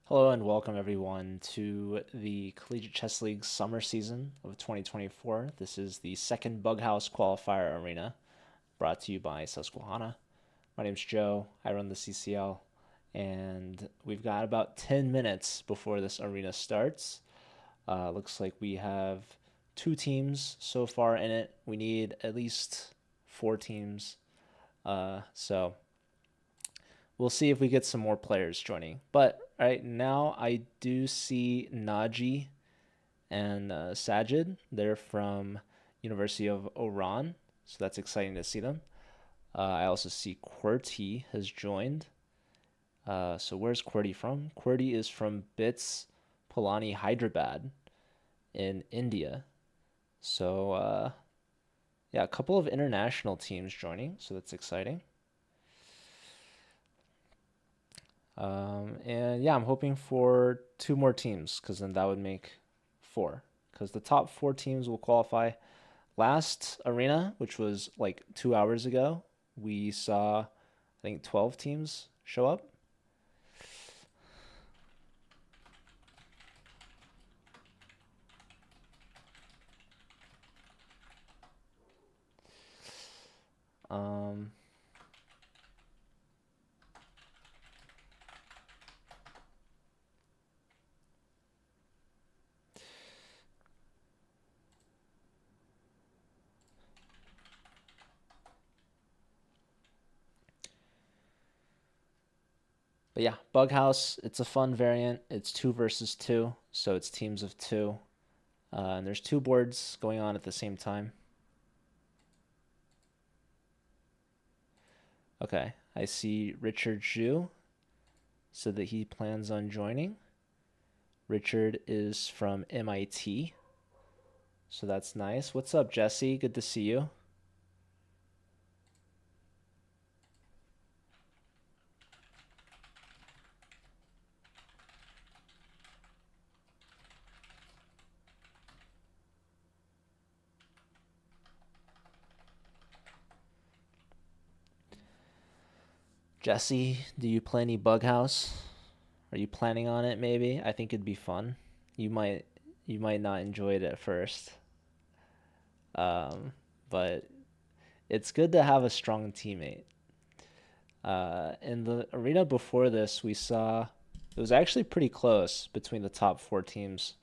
Hello and welcome everyone to the Collegiate Chess League summer season of 2024. This is the second Bughouse Qualifier Arena brought to you by Susquehanna. My name's Joe. I run the CCL, and we've got about 10 minutes before this arena starts. Looks like we have two teams so far in it. We need at least four teams. So we'll see if we get some more players joining. But right now, I do see Naji and Sajid. They're from University of Oran, so that's exciting to see them. I also see QWERTY has joined. So where's QWERTY from? QWERTY is from BITS Pilani Hyderabad in India. So yeah, a couple of international teams joining, so that's exciting. And yeah, I'm hoping for two more teams because then that would make four. Because the top four teams will qualify. Last arena, which was like 2 hours ago, we saw, I think, 12 teams show up. Um, but yeah, Bughouse, it's a fun variant. It's 2 versus 2, so it's teams of two. And there's two boards going on at the same time. Okay, I see Richard Zhu said that he plans on joining. Richard is from MIT, so that's nice. What's up, Jesse? Good to see you. Jesse, do you play any Bughouse? Are you planning on it maybe? I think it'd be fun. You might you might not enjoy it at first. Um, but it's good to have a strong teammate. In the arena before this, we saw it was actually pretty close between the top four teams.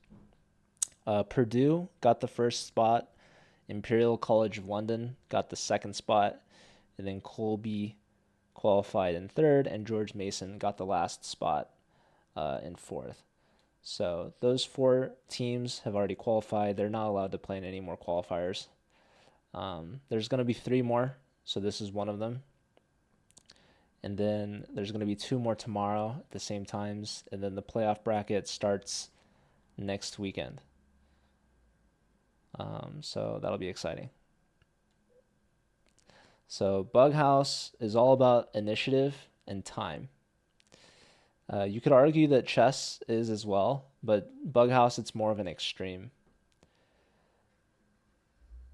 Purdue got the first spot, Imperial College of London got the second spot, and then Colby qualified in third, and George Mason got the last spot in fourth. So those four teams have already qualified. They're not allowed to play in any more qualifiers. There's going to be three more, so this is one of them. And then there's going to be two more tomorrow at the same times, and then the playoff bracket starts next weekend. So that'll be exciting. So Bughouse is all about initiative and time. You could argue that chess is as well, but Bughouse, it's more of an extreme.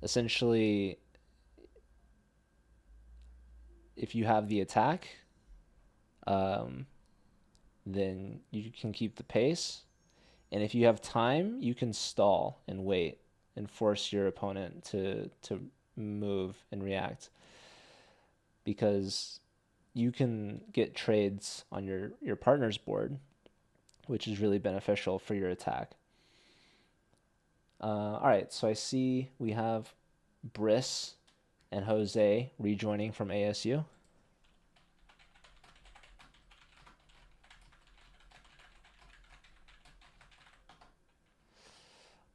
Essentially, if you have the attack, um, then you can keep the pace. And if you have time, you can stall and wait and force your opponent to move and react. Because you can get trades on your partner's board, which is really beneficial for your attack. All right, so I see we have Briss and Jose rejoining from ASU.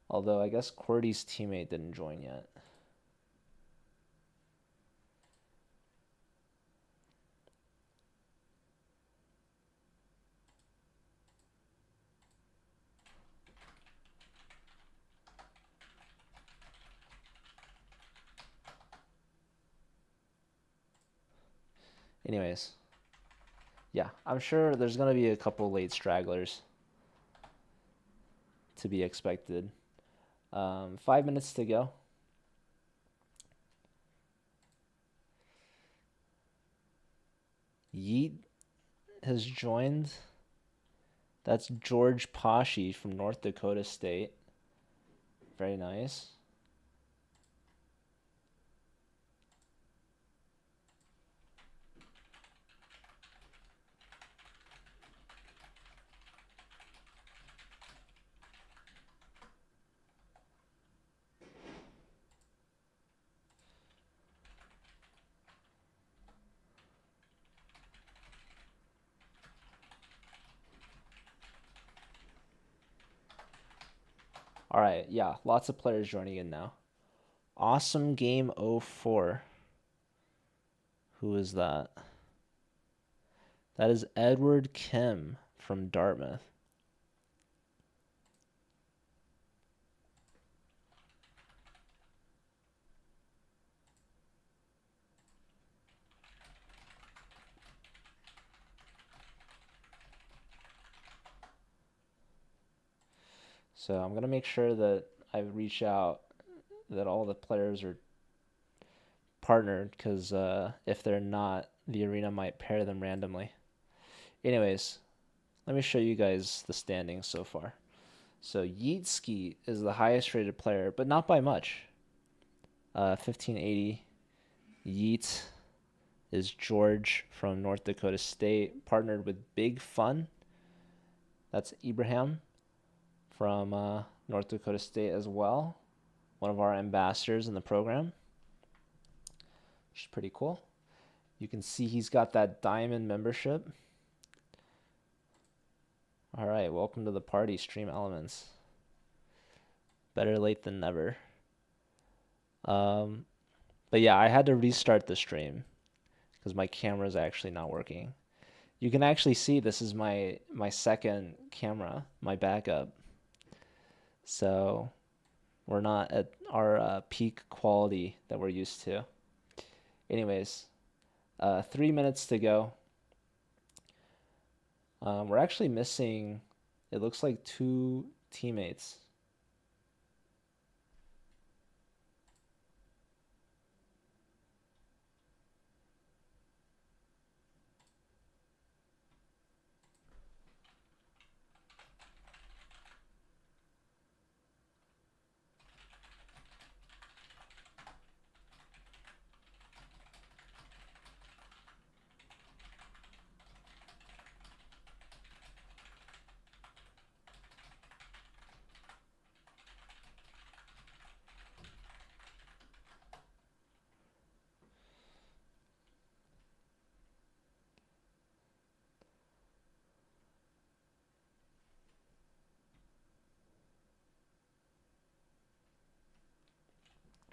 Although I guess QWERTY's teammate didn't join yet. Anyways, yeah, I'm sure there's going to be a couple late stragglers to be expected. 5 minutes to go. Yeet has joined That's George Pashi from North Dakota State. Very nice. All right, yeah, lots of players joining in now. Awesome Game 04. Who is that? That is Edward Kim from Dartmouth. So I'm going to make sure that I reach out that all the players are partnered, because if they're not, the arena might pair them randomly. Anyways, let me show you guys the standings so far. So Yeetski is the highest rated player, but not by much. 1580. Yeet is George from North Dakota State, partnered with Big Fun. That's Ibrahim from North Dakota State as well. One of our ambassadors in the program, which is pretty cool. You can see he's got that diamond membership. All right, welcome to the party, Stream Elements. Better late than never. But yeah, I had to restart the stream because my camera is actually not working. You can actually see this is my second camera, my backup. So we're not at our peak quality that we're used to. Anyways, 3 minutes to go. We're actually missing, it looks like 2 teammates.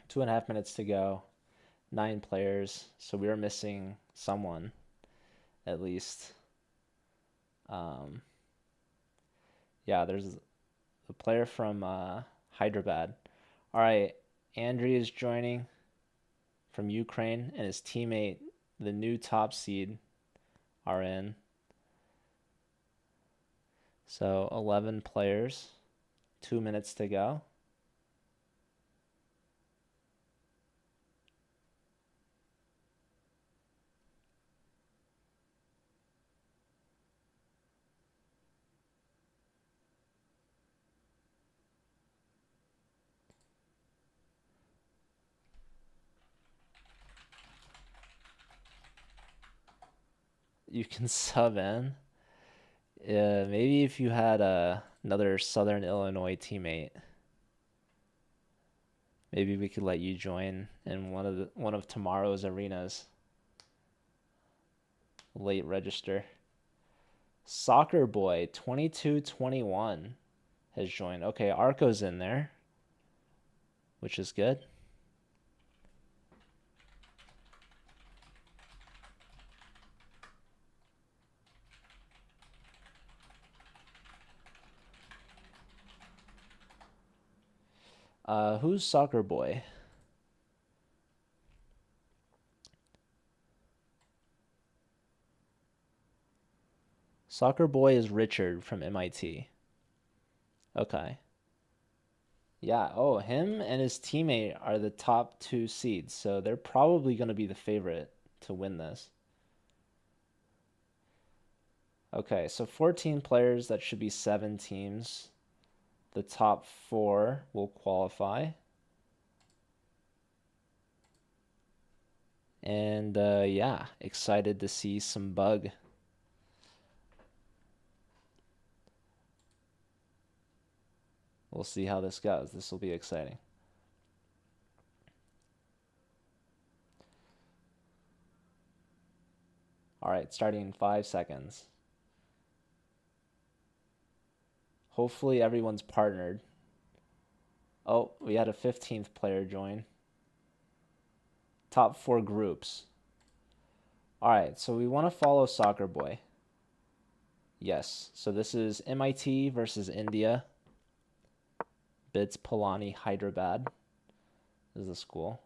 Two and a half minutes to go. 9 players, so we are missing someone at least. Yeah, there's a player from Hyderabad. All right, Andriy is joining from Ukraine, and his teammate, the new top seed, are in. So 11 players, 2 minutes to go. You can sub in. Maybe if you had another Southern Illinois teammate, maybe we could let you join in one of tomorrow's arenas. Late register. Soccer Boy 2221 has joined. Okay, Arco's in there, which is good. Who's Soccer Boy? Soccer Boy is Richard from MIT. Okay. Yeah, oh, him and his teammate are the top 2 seeds, so they're probably going to be the favorite to win this. Okay, so 14 players, that should be 7 teams. The top 4 will qualify. And yeah, excited to see some bug. We'll see how this goes. This will be exciting. All right, starting in 5 seconds. Hopefully everyone's partnered. Oh, we had a 15th player join. Top 4 groups. All right, so we want to follow Soccer Boy. Yes, so this is MIT versus India. BITS Pilani Hyderabad is the school.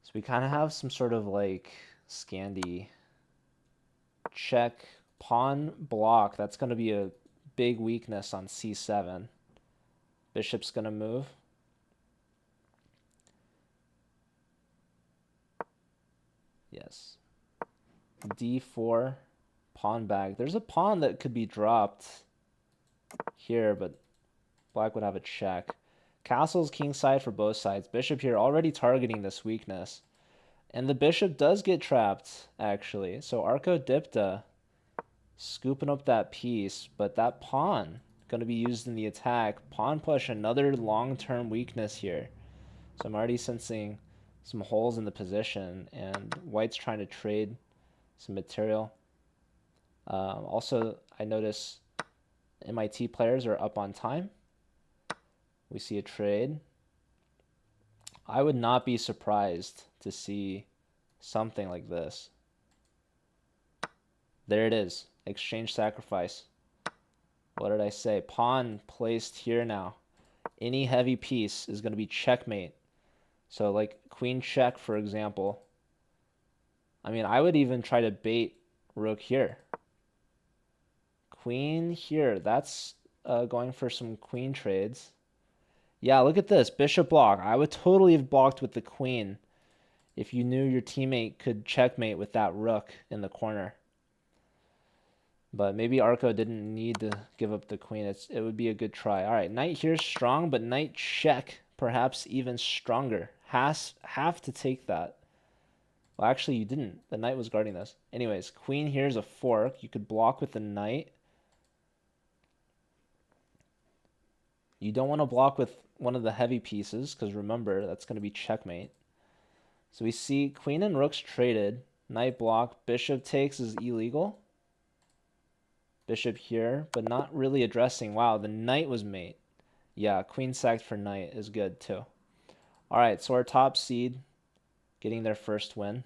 So we kind of have some sort of like Scandi check pawn block. That's going to be a big weakness on c7. Bishop's going to move. Yes. d4, pawn back. There's a pawn that could be dropped here, but black would have a check. Castle's kingside for both sides. Bishop here already targeting this weakness. And the bishop does get trapped, actually. So Arco Dipta scooping up that piece, but that pawn going to be used in the attack. Pawn push, another long-term weakness here. So I'm already sensing some holes in the position, and white's trying to trade some material. Also, I notice MIT players are up on time. We see a trade. I would not be surprised to see something like this. There it is. Exchange sacrifice. What did I say? Pawn placed here now. Any heavy piece is going to be checkmate. So like queen check, for example. I mean, I would even try to bait rook here. Queen here. That's going for some queen trades. Yeah, look at this. Bishop block. I would totally have blocked with the queen if you knew your teammate could checkmate with that rook in the corner. But maybe Arco didn't need to give up the queen. It would be a good try. All right, knight here's strong, but knight check, perhaps even stronger. Have to take that. Well, actually, you didn't. The knight was guarding this. Anyways, queen here's a fork. You could block with the knight. You don't want to block with one of the heavy pieces, because remember, that's going to be checkmate. So we see queen and rooks traded. Knight block. Bishop takes is illegal. Bishop here, but not really addressing. Wow, the knight was mate. Yeah, queen sacked for knight is good too. All right, so our top seed getting their first win.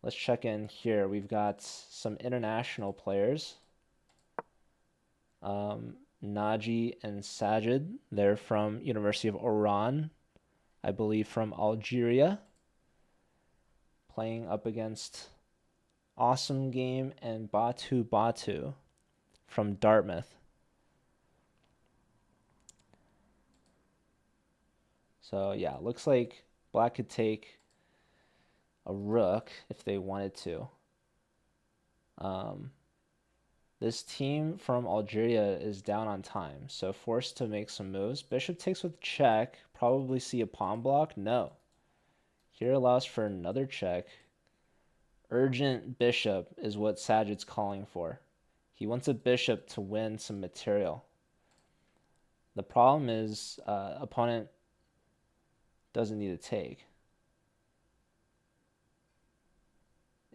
Let's check in here. We've got some international players. Naji and Sajid. They're from University of Oran, I believe from Algeria. Playing up against Awesome Game and Batu from Dartmouth. So yeah, looks like black could take a rook if they wanted to. This team from Algeria is down on time, so forced to make some moves. Bishop takes with check. Probably see a pawn block. No. Here allows for another check. Urgent bishop is what Sajid's calling for. He wants a bishop to win some material. The problem is opponent doesn't need to take.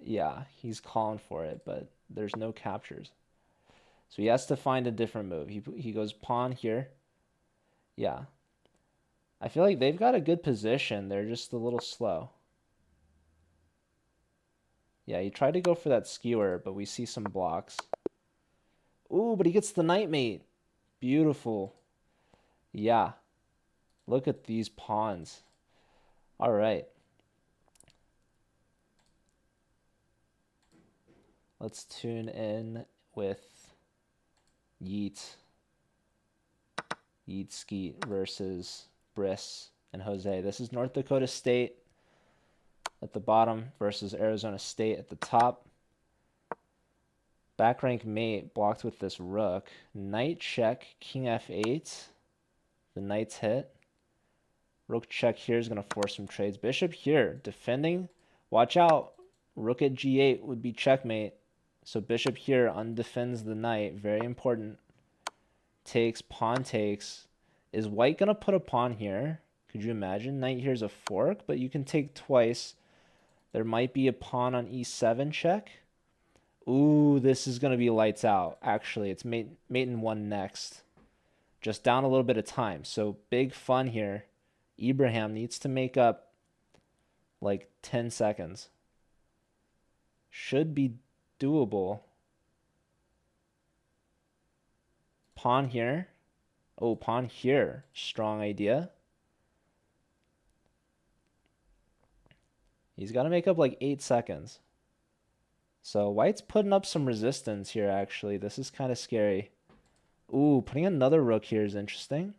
Yeah, he's calling for it, but there's no captures. So he has to find a different move. He goes pawn here. Yeah. I feel like they've got a good position. They're just a little slow. Yeah, he tried to go for that skewer, but we see some blocks. Ooh, but he gets the knight mate. Beautiful. Yeah. Look at these pawns. All right. Let's tune in with Yeet Skeet versus Briss and Jose. This is North Dakota State at the bottom versus Arizona State at the top. Back rank mate blocked with this rook. Knight check, king f8. The knight's hit. Rook check here is going to force some trades. Bishop here, defending. Watch out. Rook at g8 would be checkmate. So bishop here undefends the knight. Very important. Takes, pawn takes. Is white going to put a pawn here? Could you imagine? Knight here's a fork, but you can take twice. There might be a pawn on e7 check. Ooh, this is going to be lights out. Actually, it's mate in one next. Just down a little bit of time. So big fun here. Ibrahim needs to make up like 10 seconds. Should be doable. Pawn here. Oh, pawn here. Strong idea. He's got to make up like 8 seconds. So white's putting up some resistance here, actually. This is kind of scary. Ooh, putting another rook here is interesting.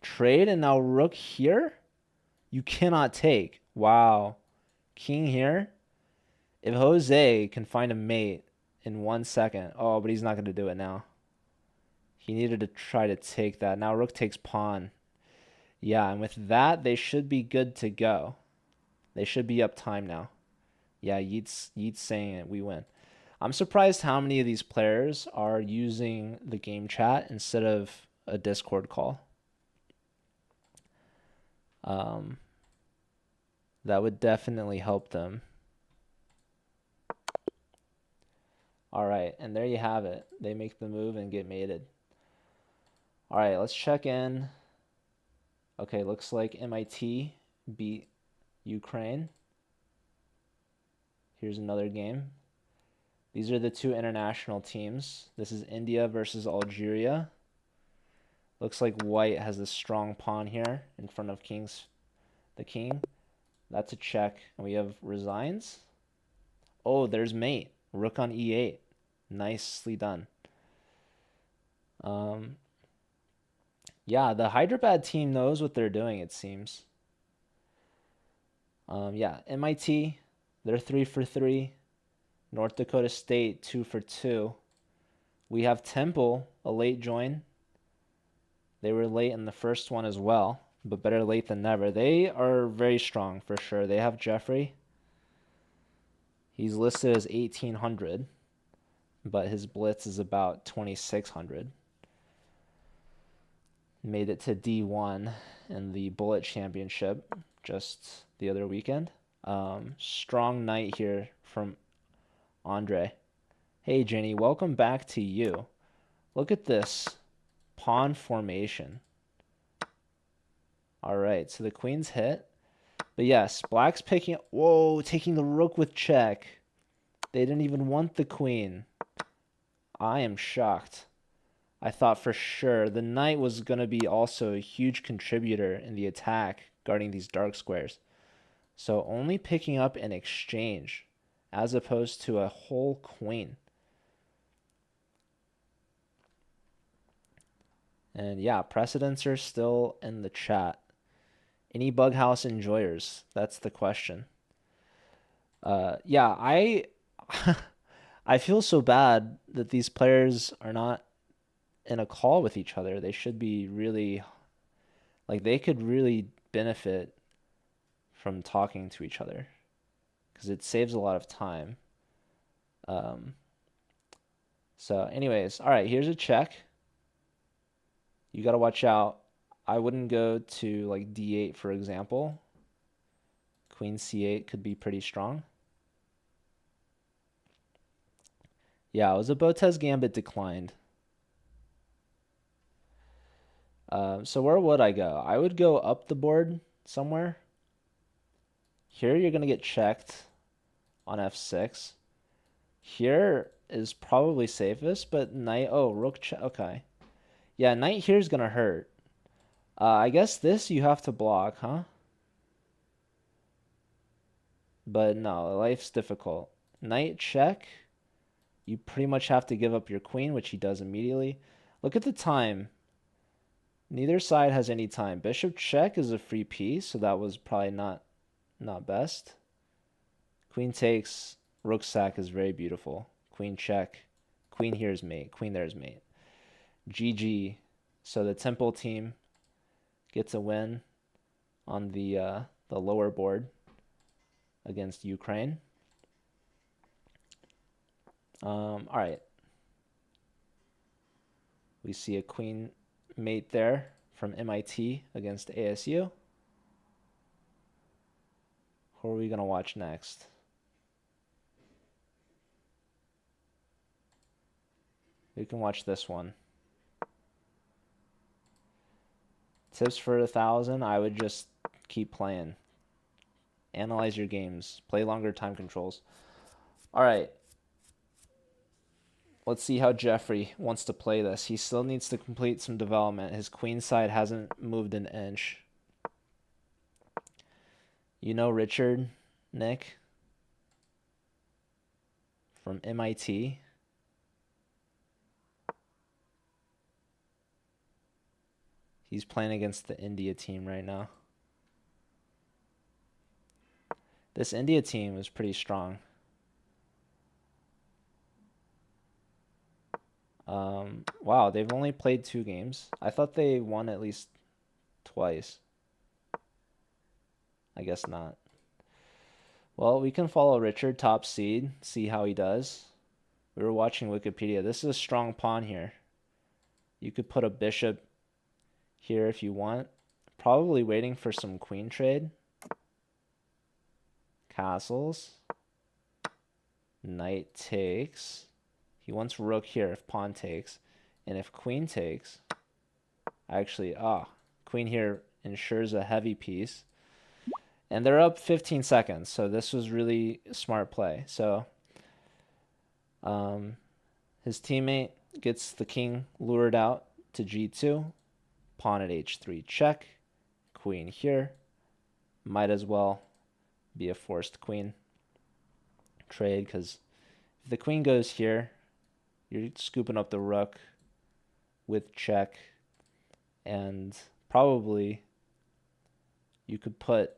Trade, and now rook here? You cannot take. Wow. King here. If Jose can find a mate in 1 second. Oh, but he's not going to do it now. He needed to try to take that. Now rook takes pawn. Yeah, and with that, they should be good to go. They should be up time now. Yeah, Yeet's saying it. We win. I'm surprised how many of these players are using the game chat instead of a Discord call. That would definitely help them. All right, and there you have it. They make the move and get mated. All right, let's check in. Okay, looks like MIT beat Ukraine. Here's another game. These are the two international teams. This is India versus Algeria. Looks like white has a strong pawn here in front of the king. That's a check. And we have resigns. Oh, there's mate. Rook on e8. Nicely done. Yeah, the Hyderabad team knows what they're doing, it seems. Yeah, MIT, they're 3 for 3. North Dakota State, 2 for 2. We have Temple, a late join. They were late in the first one as well, but better late than never. They are very strong for sure. They have Jeffrey. He's listed as 1800, but his blitz is about 2600. Made it to D1 in the Bullet Championship just the other weekend. Strong night here from Andre. Hey, Jenny, welcome back to you. Look at this pawn formation. All right, so the queen's hit. But yes, black's picking up. Whoa, taking the rook with check. They didn't even want the queen. I am shocked. I thought for sure the knight was going to be also a huge contributor in the attack guarding these dark squares. So only picking up an exchange as opposed to a whole queen. And yeah, precedents are still in the chat. Any Bughouse enjoyers? That's the question. Yeah, I feel so bad that these players are not in a call with each other. They should be really, like, they could really benefit from talking to each other because it saves a lot of time. So anyways, all right, here's a check. You got to watch out. I wouldn't go to like d8, for example. Queen c8 could be pretty strong. Yeah, it was a Botez Gambit declined. So where would I go? I would go up the board somewhere. Here you're going to get checked on f6. Here is probably safest, but knight, oh, rook check, okay. Yeah, knight here is going to hurt. I guess this you have to block, huh? But no, life's difficult. Knight check. You pretty much have to give up your queen, which he does immediately. Look at the time. Neither side has any time. Bishop check is a free piece, so that was probably not best. Queen takes. Rook sack is very beautiful. Queen queen check. Queen here's mate. Queen there's mate. GG. So the Temple team gets a win on the lower board against Ukraine. All right. We see a queen mate there from MIT against ASU. Who are we going to watch next? We can watch this one. Tips for 1,000, I would just keep playing. Analyze your games. Play longer time controls. All right. Let's see how Jeffrey wants to play this. He still needs to complete some development. His queen side hasn't moved an inch. You know Richard, Nick, from MIT. He's playing against the India team right now. This India team is pretty strong. Wow, they've only played 2 games. I thought they won at least twice. I guess not. Well, we can follow Richard, top seed, see how he does. We were watching Wikipedia. This is a strong pawn here. You could put a bishop here if you want. Probably waiting for some queen trade. Castles. Knight takes. He wants rook here if pawn takes. And if queen takes, actually, queen here ensures a heavy piece. And they're up 15 seconds, so this was really a smart play. So his teammate gets the king lured out to g2. Pawn at h3 check. Queen here. Might as well be a forced queen trade, because if the queen goes here, you're scooping up the rook with check, and probably you could put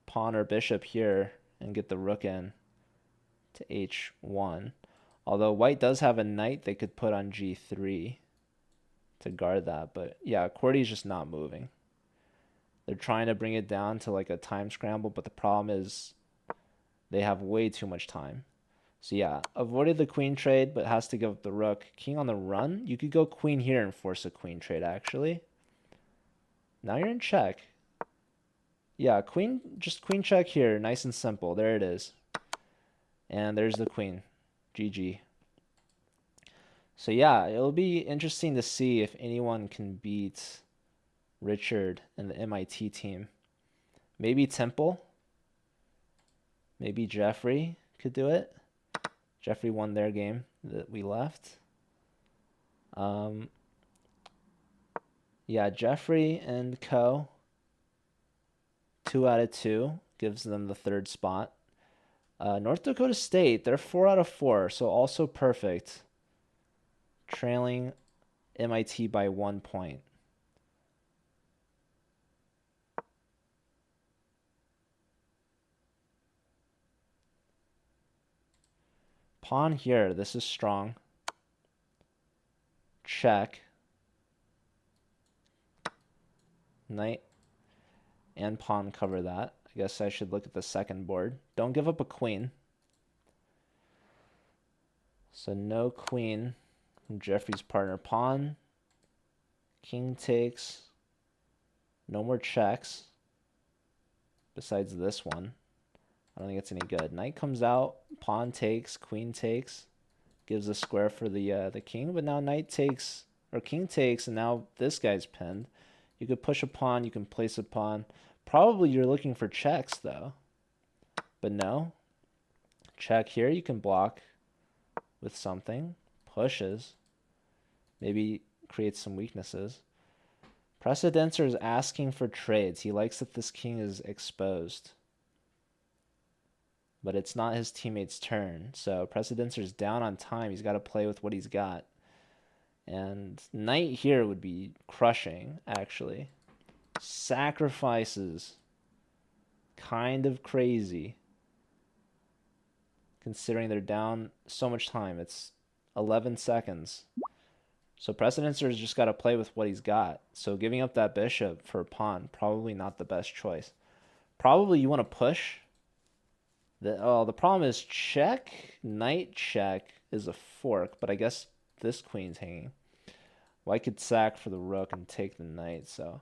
pawn or bishop here and get the rook in to h1. Although white does have a knight they could put on g3 to guard that. But yeah, QWERTY's just not moving. They're trying to bring it down to like a time scramble, but the problem is they have way too much time. So yeah, avoided the queen trade, but has to give up the rook. King on the run. You could go queen here and force a queen trade, actually. Now you're in check. Yeah, just queen check here. Nice and simple. There it is. And there's the queen. GG. So yeah, it'll be interesting to see if anyone can beat Richard and the MIT team. Maybe Temple. Maybe Jeffrey could do it. Jeffrey won their game that we left. Yeah, Jeffrey and co. 2 out of 2 gives them the 3rd spot. North Dakota State, they're 4 out of 4, so also perfect. Trailing MIT by 1 point. Pawn here, this is strong. Check. Knight and pawn cover that. I guess I should look at the second board. Don't give up a queen. So no queen from Jeffrey's partner. Pawn. King takes. No more checks. Besides this one. I don't think it's any good. Knight comes out. Pawn takes. Queen takes. Gives a square for the king. But now knight takes, or king takes, and now this guy's pinned. You could push a pawn. You can place a pawn. Probably you're looking for checks, though. But no. Check here. You can block with something. Pushes. Maybe creates some weaknesses. Precedencer is asking for trades. He likes that this king is exposed. But it's not his teammate's turn. So Precedencer's down on time. He's got to play with what he's got. And knight here would be crushing, actually. Sacrifices. Kind of crazy. considering they're down so much time. It's 11 seconds. So Precedencer's just got to play with what he's got. So giving up that bishop for a pawn, probably not the best choice. Probably you want to push. The problem is check, knight check is a fork, but I guess this queen's hanging. Well, I could sack for the rook and take the knight, so...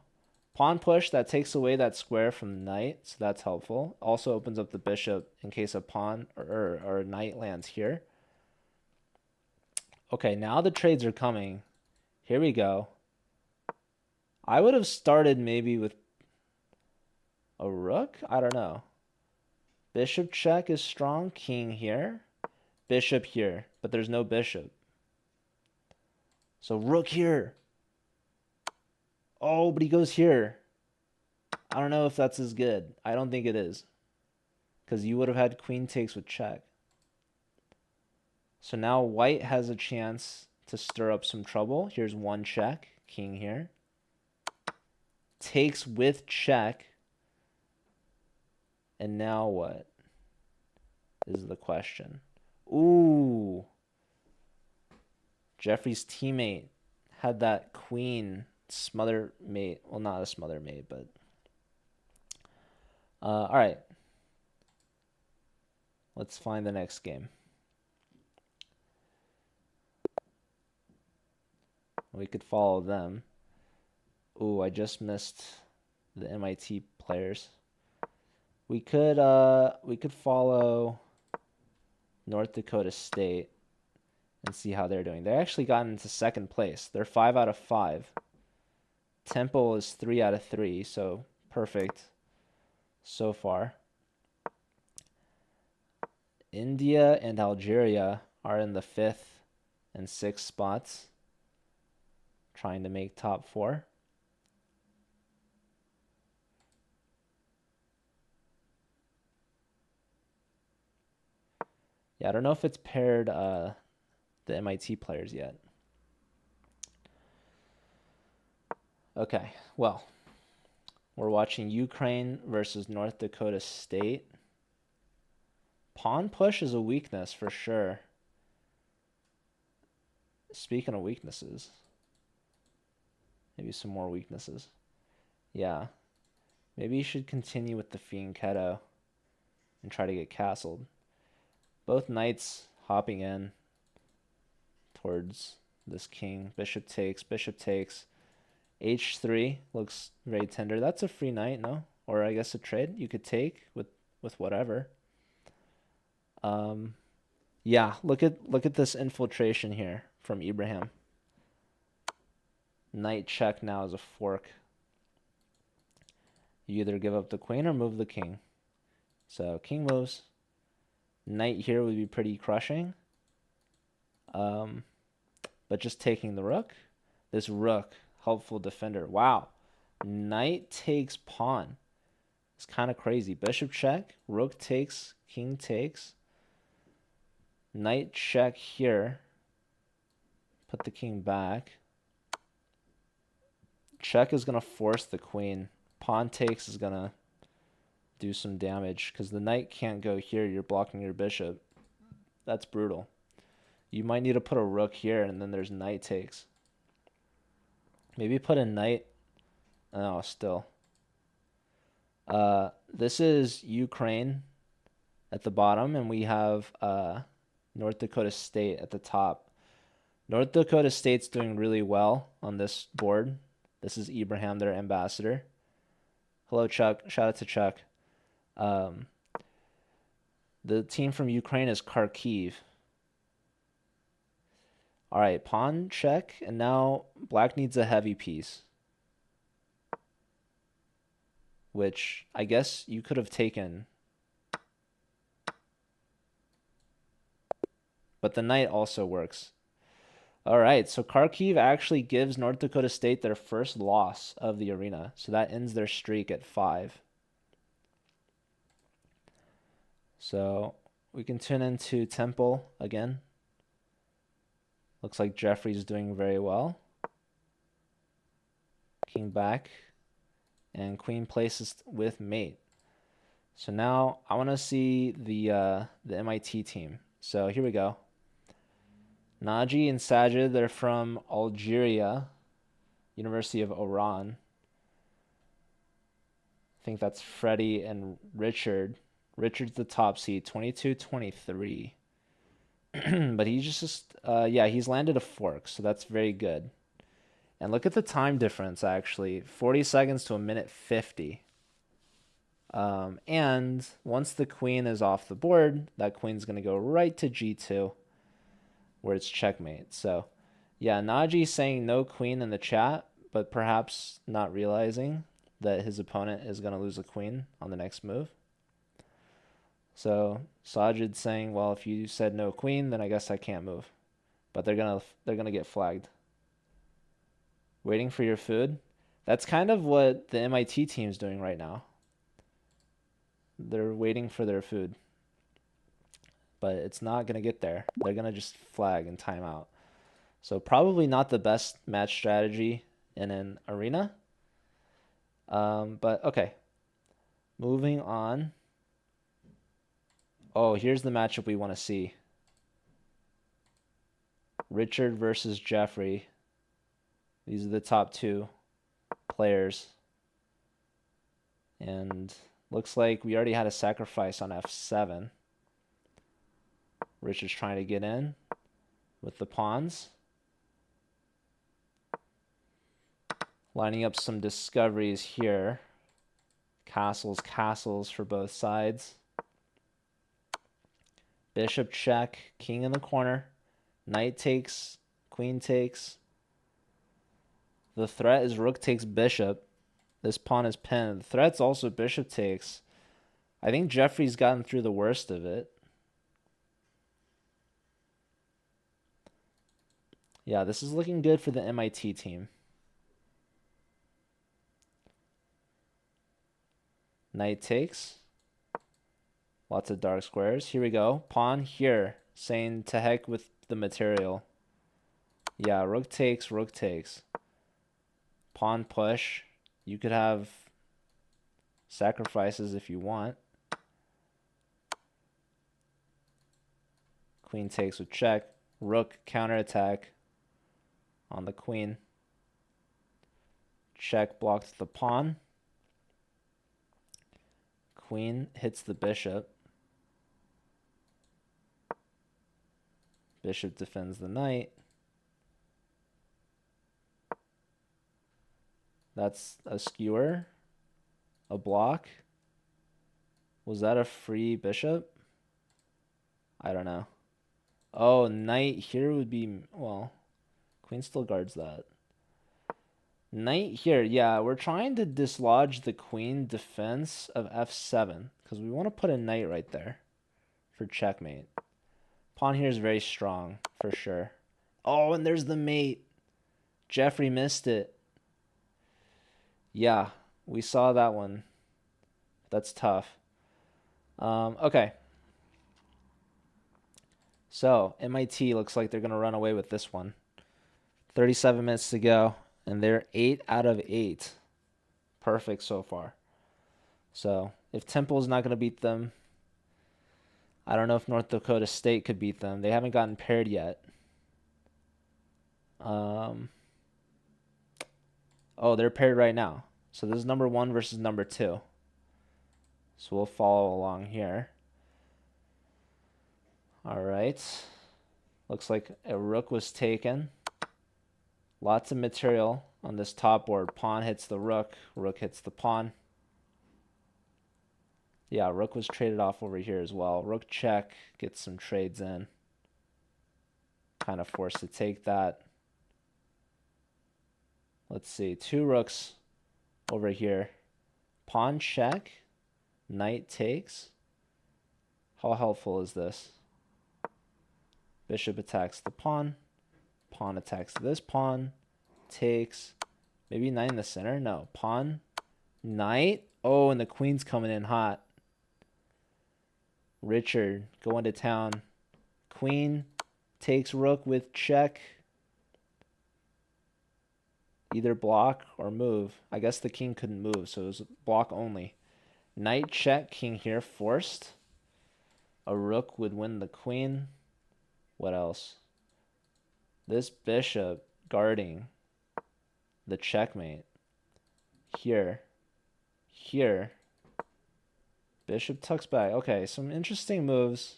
Pawn push, that takes away that square from the knight, so that's helpful. Also opens up the bishop in case a pawn or a knight lands here. Okay, now the trades are coming. Here we go. I would have started maybe with a rook? I don't know. Bishop check is strong. King here. Bishop here, but there's no bishop. So rook here. Oh, but he goes here. I don't know if that's as good. I don't think it is. Because you would have had queen takes with check. So now white has a chance to stir up some trouble. Here's one check. King here. Takes with check. And now what is the question? Ooh. Jeffrey's teammate had that queen smother mate. Well, not a smother mate, but... all right. Let's find the next game. We could follow them. Ooh, I just missed the MIT players. We could follow North Dakota State and see how they're doing. They actually got into second place. They're 5 out of 5. Temple is 3 out of 3, so perfect so far. India and Algeria are in the 5th and 6th spots, trying to make top 4. Yeah, I don't know if it's paired the MIT players yet. Okay, well, we're watching Ukraine versus North Dakota State. Pawn push is a weakness for sure. Speaking of weaknesses, maybe some more weaknesses. Yeah, maybe you should continue with the fianchetto and try to get castled. Both knights hopping in towards this king. Bishop takes, h3 looks very tender. That's a free knight, no? Or I guess a trade you could take with whatever. Yeah, look at this infiltration here from Ibrahim. Knight check now is a fork. You either give up the queen or move the king. So king moves. Knight here would be pretty crushing. But just taking the rook. This rook, helpful defender. Wow. Knight takes pawn. It's kind of crazy. Bishop check, rook takes, king takes. Knight check here. Put the king back. Check is going to force the queen. Pawn takes is going to do some damage because the knight can't go here. You're blocking your bishop. That's brutal. You might need to put a rook here, and then there's knight takes. Maybe put a knight. No, still. This is Ukraine at the bottom, and we have North Dakota State at the top. North Dakota State's doing really well on this board. This is Ibrahim, their ambassador. Hello, Chuck. Shout out to Chuck. The team from Ukraine is Kharkiv. All right, pawn check, and now black needs a heavy piece, which I guess you could have taken. But the knight also works. All right, so Kharkiv actually gives North Dakota State their first loss of the arena. So that ends their streak at 5. So we can tune into Temple again. Looks like Jeffrey's doing very well. King back. And queen places with mate. So now I want to see the MIT team. So here we go. Naji and Sajid, they're from Algeria, University of Oran. I think that's Freddie and Richard. Richard's the top seed, 22-23. But he just yeah, he's landed a fork, so that's very good. And look at the time difference, actually. 40 seconds to a minute 50. And once the queen is off the board, that queen's going to go right to g2, where it's checkmate. So, yeah, Naji saying no queen in the chat, but perhaps not realizing that his opponent is going to lose a queen on the next move. So Sajid saying, well, if you said no queen, then I guess I can't move. But they're gonna get flagged. Waiting for your food. That's kind of what the MIT team's doing right now. They're waiting for their food. But it's not gonna get there. They're gonna just flag and time out. So probably not the best match strategy in an arena. But okay. Moving on. Oh, here's the matchup we want to see. Richard versus Jeffrey. These are the top two players. And looks like we already had a sacrifice on f7. Richard's trying to get in with the pawns. Lining up some discoveries here. Castles, castles for both sides. Bishop check, king in the corner. Knight takes, queen takes. The threat is rook takes bishop. This pawn is pinned. The threat's also bishop takes. I think Jeffrey's gotten through the worst of it. Yeah, this is looking good for the MIT team. Knight takes. Lots of dark squares. Here we go. Pawn here, saying to heck with the material. Yeah, rook takes, rook takes. Pawn push. You could have sacrifices if you want. Queen takes with check. Rook counterattack on the queen. Check blocks the pawn. Queen hits the bishop. Bishop defends the knight. That's a skewer. A block. Was that a free bishop? I don't know. Oh, knight here would be, well, queen still guards that. Knight here, yeah, we're trying to dislodge the queen defense of f7 because we want to put a knight right there for checkmate. Pawn here is very strong, for sure. Oh, and there's the mate. Jeffrey missed it. Yeah, we saw that one. That's tough. Okay. So, MIT looks like they're going to run away with this one. 37 minutes to go, and they're 8 out of 8. Perfect so far. So, if Temple's not going to beat them, I don't know if North Dakota State could beat them. They haven't gotten paired yet. Oh, they're paired right now. So this is number 1 versus number 2. So we'll follow along here. All right. Looks like a rook was taken. Lots of material on this top board. Pawn hits the rook. Rook hits the pawn. Yeah, rook was traded off over here as well. Rook check, gets some trades in. Kind of forced to take that. Let's see, 2 rooks over here. Pawn check, knight takes. How helpful is this? Bishop attacks the pawn. Pawn attacks this pawn. Takes. Maybe knight in the center? No. Pawn. Knight. Oh, and the queen's coming in hot. Richard going to town. Queen takes rook with check. Either block or move. I guess the king couldn't move, so it was block only. Knight check, king here forced. A rook would win the queen. What else? This bishop guarding the checkmate. Here. Here. Bishop tucks back. Okay, some interesting moves.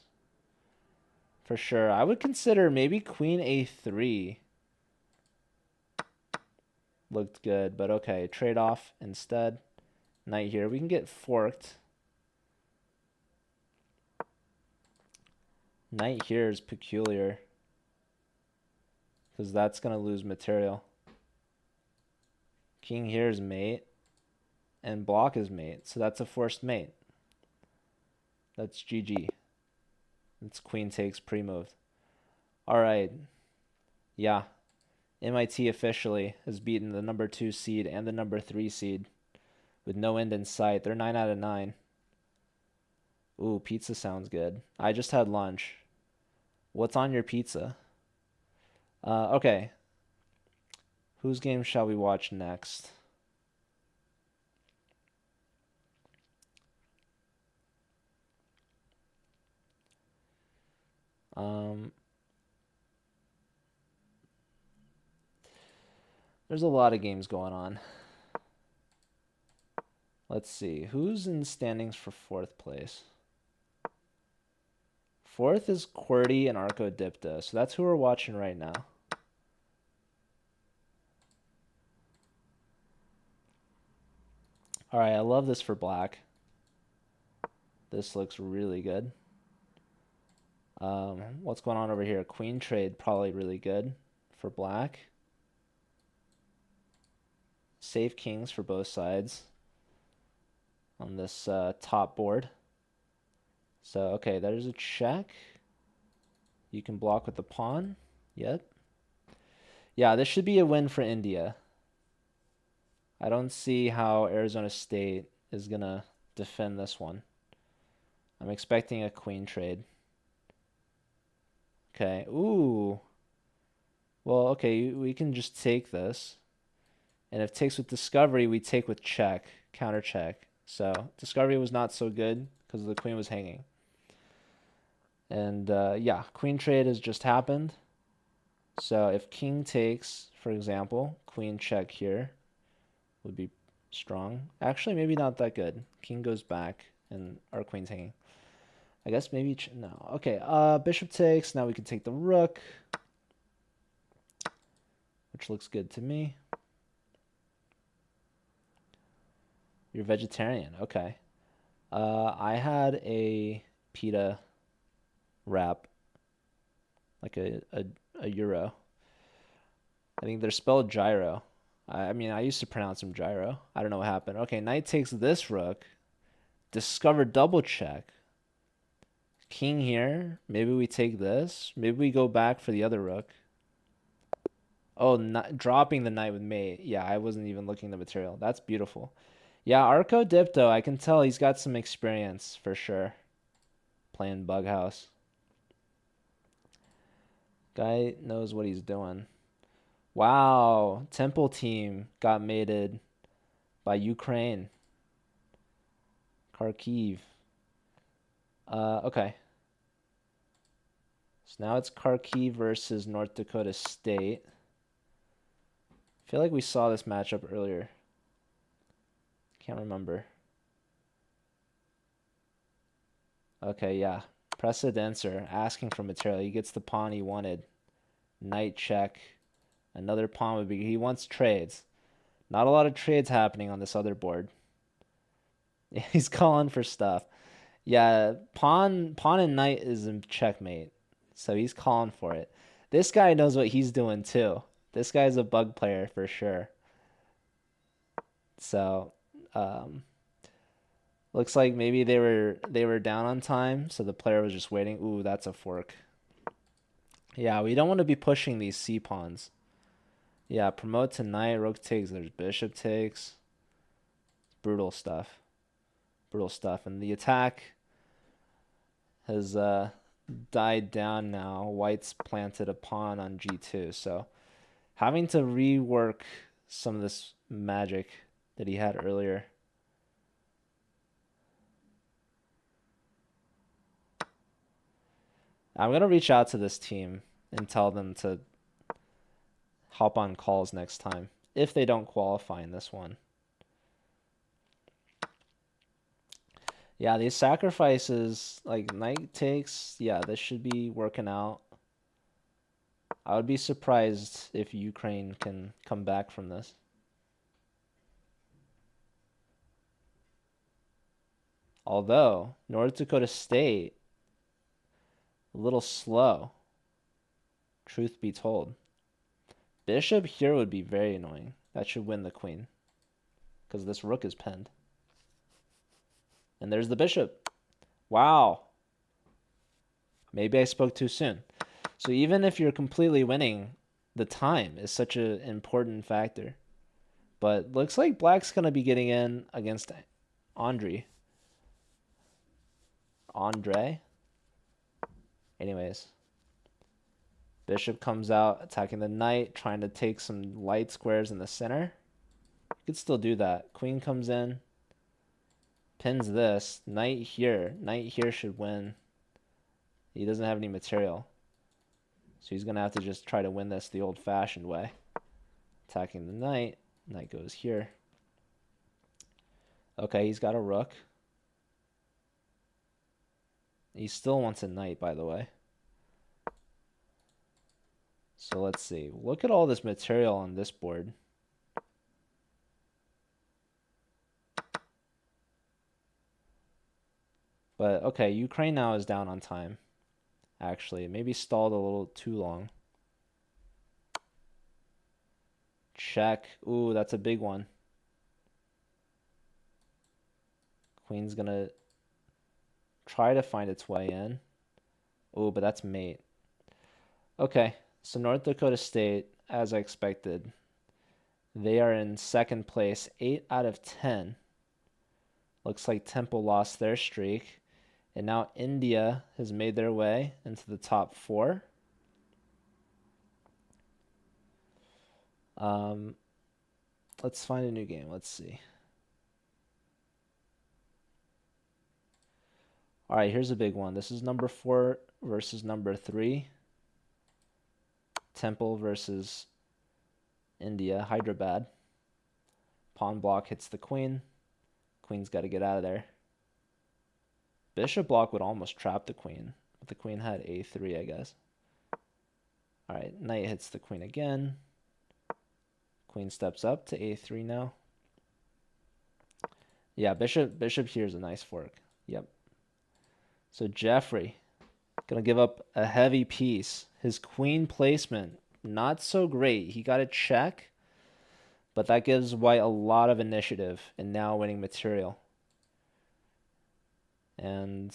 For sure. I would consider maybe queen a3. Looked good, but okay. Trade off instead. Knight here. We can get forked. Knight here is peculiar, because that's going to lose material. King here is mate, and block is mate, so that's a forced mate. That's GG. It's queen takes pre-moved. All right. Yeah. MIT officially has beaten the number 2 seed and the number 3 seed with no end in sight. They're 9 out of 9. Ooh, pizza sounds good. I just had lunch. What's on your pizza? Okay. Whose game shall we watch next? There's a lot of games going on. Let's see. Who's in standings for 4th place? 4th is QWERTY and Arcodipta. So that's who we're watching right now. All right, I love this for black. This looks really good. What's going on over here? Queen trade, probably really good for black. Save kings for both sides on this top board. So, okay, there's a check. You can block with the pawn. Yep. Yeah, this should be a win for India. I don't see how Arizona State is going to defend this one. I'm expecting a queen trade. Okay. Ooh. Well, okay, we can just take this. And if takes with discovery, we take with check, counter check. So discovery was not so good because the queen was hanging. And yeah, queen trade has just happened. So if king takes, for example, queen check here would be strong. Actually, maybe not that good. King goes back and our queen's hanging. I guess maybe, no. Okay, bishop takes. Now we can take the rook, which looks good to me. You're vegetarian. Okay. I had a pita wrap, like a gyro. I think they're spelled gyro. I mean, I used to pronounce them gyro. I don't know what happened. Okay, knight takes this rook. Discover double check. King here. Maybe we take this. Maybe we go back for the other rook. Oh, dropping the knight with mate. Yeah, I wasn't even looking at the material. That's beautiful. Yeah, Arcodipto, I can tell he's got some experience for sure playing Bughouse. Guy knows what he's doing. Wow, Temple team got mated by Ukraine. Kharkiv. Okay. So now it's Kharkiv versus North Dakota State. I feel like we saw this matchup earlier. Can't remember. Okay, yeah. Precedencer, asking for material. He gets the pawn he wanted. Knight check. Another pawn would be... He wants trades. Not a lot of trades happening on this other board. He's calling for stuff. Yeah, pawn and knight is in checkmate. So he's calling for it. This guy knows what he's doing too. This guy's a bug player for sure. So... looks like maybe they were down on time, so the player was just waiting. Ooh, that's a fork. Yeah, we don't want to be pushing these c pawns. Yeah, promote to knight, rook takes, there's bishop takes. Brutal stuff. Brutal stuff. And the attack has died down now. White's planted a pawn on g2, so having to rework some of this magic that he had earlier. I'm going to reach out to this team and tell them to hop on calls next time if they don't qualify in this one. Yeah, these sacrifices, like knight takes, yeah, this should be working out. I would be surprised if Ukraine can come back from this. Although, North Dakota State, a little slow, truth be told. Bishop here would be very annoying. That should win the queen, because this rook is pinned. And there's the bishop. Wow. Maybe I spoke too soon. So even if you're completely winning, the time is such an important factor. But looks like black's going to be getting in against Andre. Anyways. Bishop comes out, attacking the knight, trying to take some light squares in the center. You could still do that. Queen comes in, pins this. Knight here. Knight here should win. He doesn't have any material. So he's going to have to just try to win this the old-fashioned way. Attacking the knight. Knight goes here. Okay, he's got a rook. He still wants a knight, by the way. So let's see. Look at all this material on this board. But okay, Ukraine now is down on time. Actually, maybe stalled a little too long. Check. Ooh, that's a big one. Queen's gonna try to find its way in. Ooh, but that's mate. Okay, so North Dakota State, as I expected, they are in second place, 8 out of 10. Looks like Temple lost their streak. And now India has made their way into the top 4. Let's find a new game. Let's see. All right, here's a big one. This is number 4 versus number 3. Temple versus India, Hyderabad. Pawn block hits the queen. Queen's got to get out of there. Bishop block would almost trap the queen, but the queen had a3, I guess. All right, knight hits the queen again. Queen steps up to a3 now. Yeah, bishop here is a nice fork. Yep. So Jeffrey gonna give up a heavy piece. His queen placement, not so great. He got a check, but that gives white a lot of initiative and now winning material. And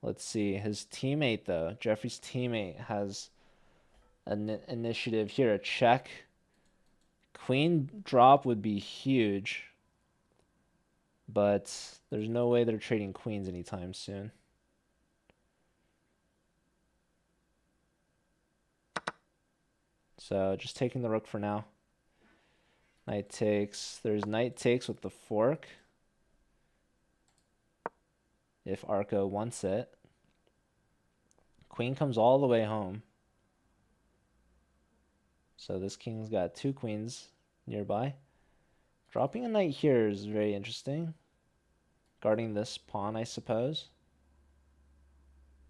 let's see, his teammate though, Jeffrey's teammate has an initiative here, a check. Queen drop would be huge, but there's no way they're trading queens anytime soon. So just taking the rook for now. Knight takes. There's knight takes with the fork. If Arco wants it. Queen comes all the way home. So this king's got 2 queens nearby. Dropping a knight here is very interesting. Guarding this pawn, I suppose.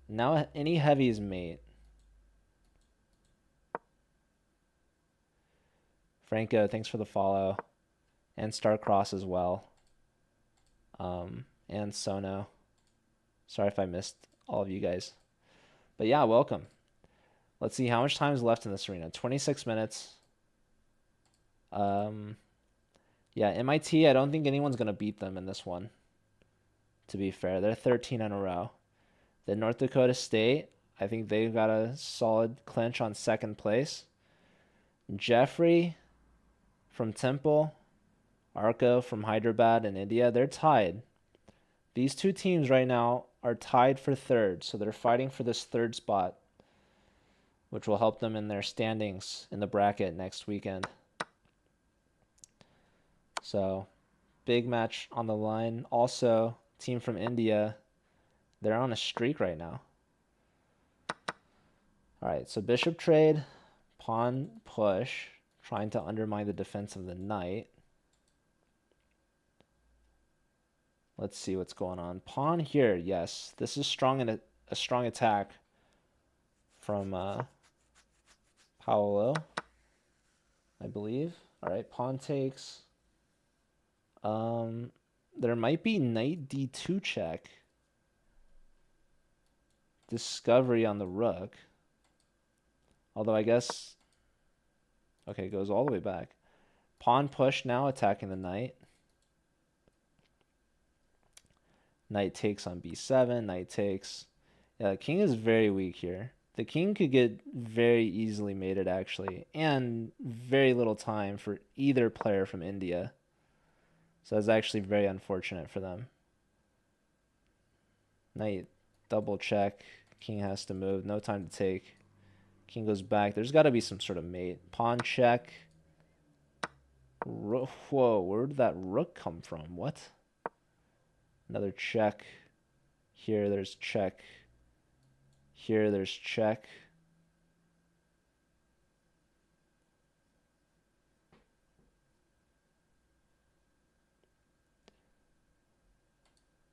Now any heavy is mate. Franco, thanks for the follow. And Starcross as well. And Sono. Sorry if I missed all of you guys. But yeah, welcome. Let's see how much time is left in this arena. 26 minutes. Yeah, MIT, I don't think anyone's going to beat them in this one. To be fair, they're 13 in a row. Then North Dakota State, I think they've got a solid clinch on second place. Jeffrey from Temple, Arco from Hyderabad and India, they're tied. These 2 teams right now are tied for third, so they're fighting for this third spot, which will help them in their standings in the bracket next weekend. So, big match on the line. Also, team from India, they're on a streak right now. All right, so bishop trade, pawn push, trying to undermine the defense of the knight. Let's see what's going on. Pawn here, yes. This is strong in a strong attack from Paolo, I believe. All right, pawn takes. There might be knight d2 check. Discovery on the rook. Although I guess, okay, it goes all the way back. Pawn push now, attacking the knight. Knight takes on b7, knight takes. Yeah, the king is very weak here. The king could get very easily mated, actually, and very little time for either player from India. So that's actually very unfortunate for them. Knight double check. King has to move. No time to take. King goes back. There's got to be some sort of mate. Pawn check. Whoa, where did that rook come from? What? Another check. Here, there's check. Here, there's check.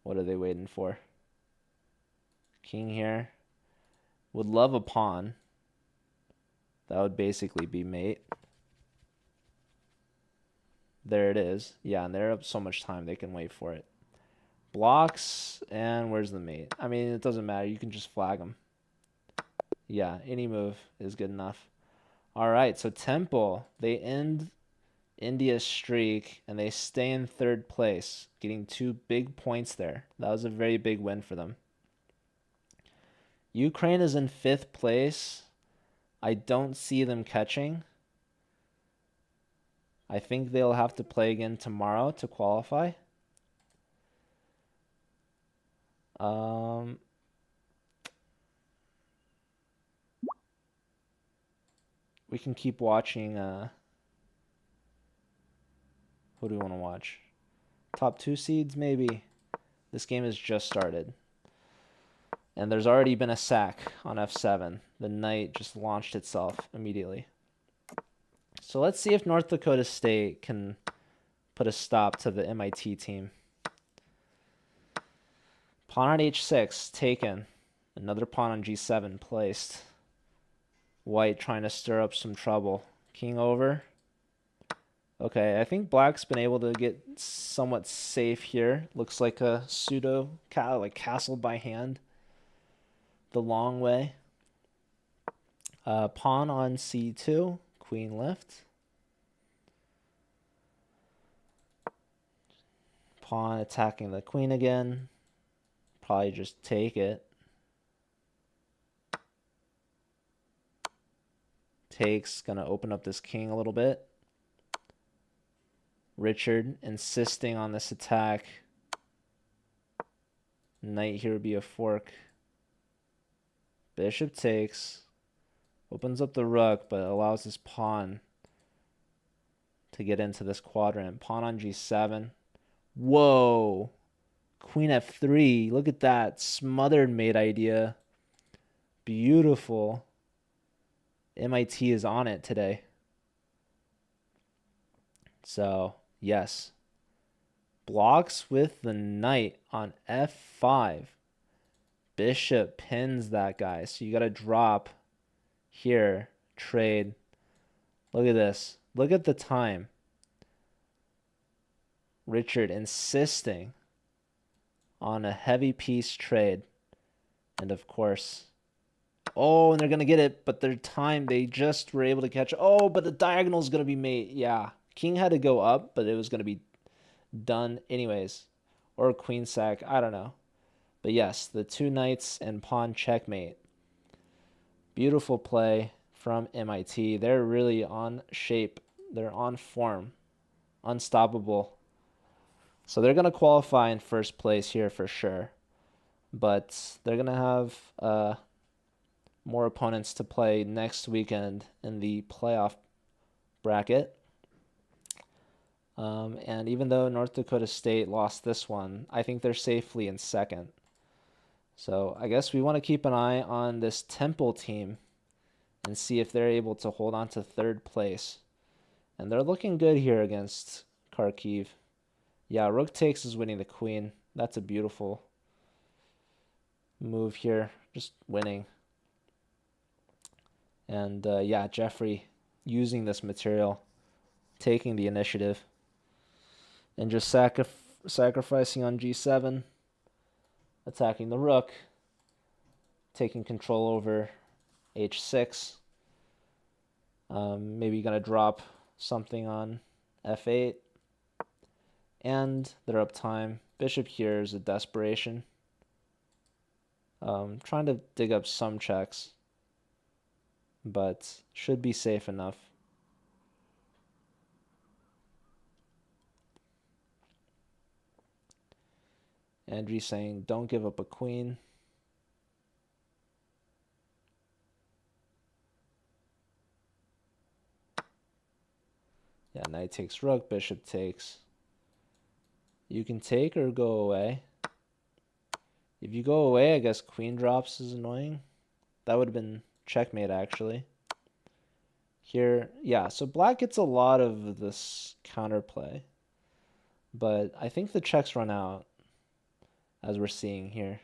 What are they waiting for? King here. Would love a pawn. That would basically be mate. There it is. Yeah, and they're up so much time they can wait for it. Blocks, and where's the mate? I mean, it doesn't matter. You can just flag them. Yeah, any move is good enough. All right, so Temple, they end India's streak, and they stay in third place, getting 2 big points there. That was a very big win for them. Ukraine is in 5th place. I don't see them catching. I think they'll have to play again tomorrow to qualify. We can keep watching. Who do we want to watch? Top 2 seeds, maybe. This game has just started. And there's already been a sack on f7. The knight just launched itself immediately. So let's see if North Dakota State can put a stop to the MIT team. Pawn on h6, taken. Another pawn on g7 placed. White trying to stir up some trouble. King over. Okay, I think black's been able to get somewhat safe here. Looks like a pseudo castle by hand. The long way. Pawn on c2, queen left. Pawn attacking the queen again. Probably just take it. Takes, gonna open up this king a little bit. Richard insisting on this attack. Knight here would be a fork. Bishop takes. Opens up the rook, but allows his pawn to get into this quadrant. Pawn on g7. Whoa. Queen f3. Look at that. Smothered mate idea. Beautiful. MIT is on it today. So, yes. Blocks with the knight on f5. Bishop pins that guy. So you got to drop here. Trade. Look at this. Look at the time. Richard insisting on a heavy piece trade. And of course, oh, and they're going to get it, but their time, they just were able to catch. Oh, but the diagonal is going to be made. Yeah, king had to go up, but it was going to be done anyways. Or queen sack, I don't know. But yes, the 2 knights and pawn checkmate. Beautiful play from MIT. They're really on shape. They're on form. Unstoppable. So they're going to qualify in first place here for sure. But they're going to have more opponents to play next weekend in the playoff bracket. And even though North Dakota State lost this one, I think they're safely in second. So I guess we want to keep an eye on this Temple team and see if they're able to hold on to third place. And they're looking good here against Kharkiv. Yeah, rook takes is winning the queen. That's a beautiful move here, just winning. And yeah, Jeffrey using this material, taking the initiative, and just sacrificing on g7, attacking the rook, taking control over h6. Maybe gonna drop something on f8, and they're up time. Bishop here is a desperation. Trying to dig up some checks, but should be safe enough. Andrew's saying, don't give up a queen. Yeah, knight takes rook, bishop takes. You can take or go away. If you go away, I guess queen drops is annoying. That would have been checkmate, actually. Here, yeah, so black gets a lot of this counterplay. But I think the checks run out, as we're seeing here.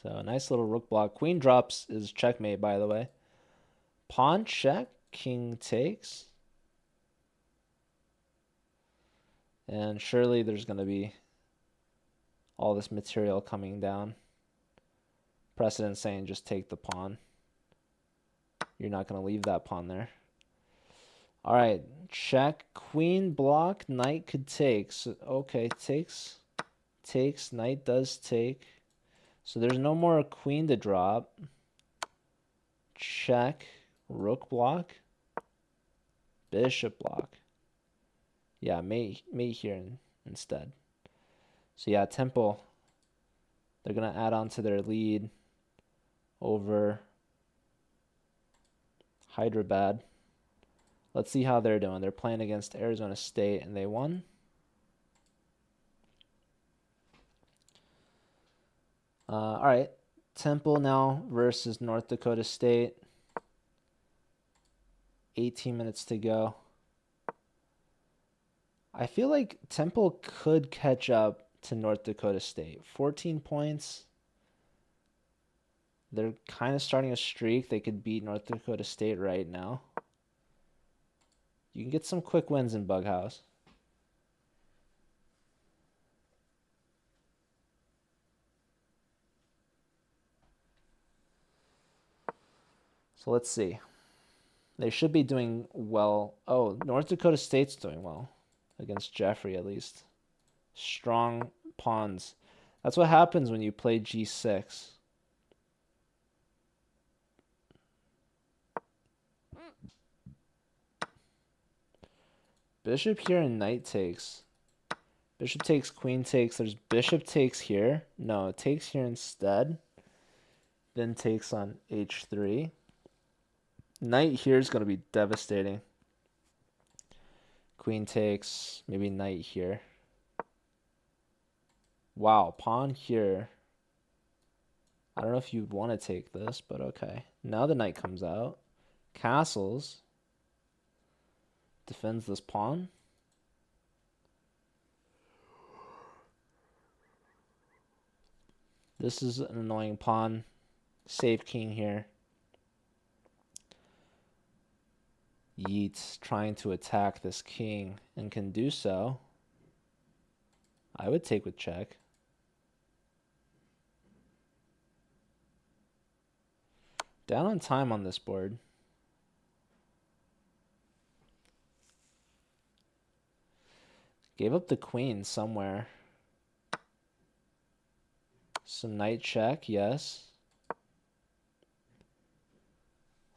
So a nice little rook block. Queen drops is checkmate, by the way. Pawn check, king takes. And surely there's going to be all this material coming down. Precedent saying just take the pawn. You're not going to leave that pawn there. All right, check, queen block, knight could take. So, okay, takes, knight does take. So there's no more queen to drop. Check, rook block, bishop block. Yeah, mate here instead. So yeah, Temple, they're going to add on to their lead over Hyderabad. Let's see how they're doing. They're playing against Arizona State, and they won. All right, Temple now versus North Dakota State. 18 minutes to go. I feel like Temple could catch up to North Dakota State. 14 points. They're kind of starting a streak. They could beat North Dakota State right now. You can get some quick wins in Bughouse. So let's see. They should be doing well. Oh, North Dakota State's doing well against Jeffrey, at least. Strong pawns. That's what happens when you play g6. Bishop here and knight takes. Bishop takes, queen takes. There's bishop takes here. No, it takes here instead. Then takes on h3. Knight here is going to be devastating. Queen takes, maybe knight here. Wow, pawn here. I don't know if you'd want to take this, but okay. Now the knight comes out. Castles. Defends this pawn. This is an annoying pawn. Save king here. Yeats trying to attack this king and can do so. I would take with check. Down on time on this board. Gave up the queen somewhere. Some knight check, yes.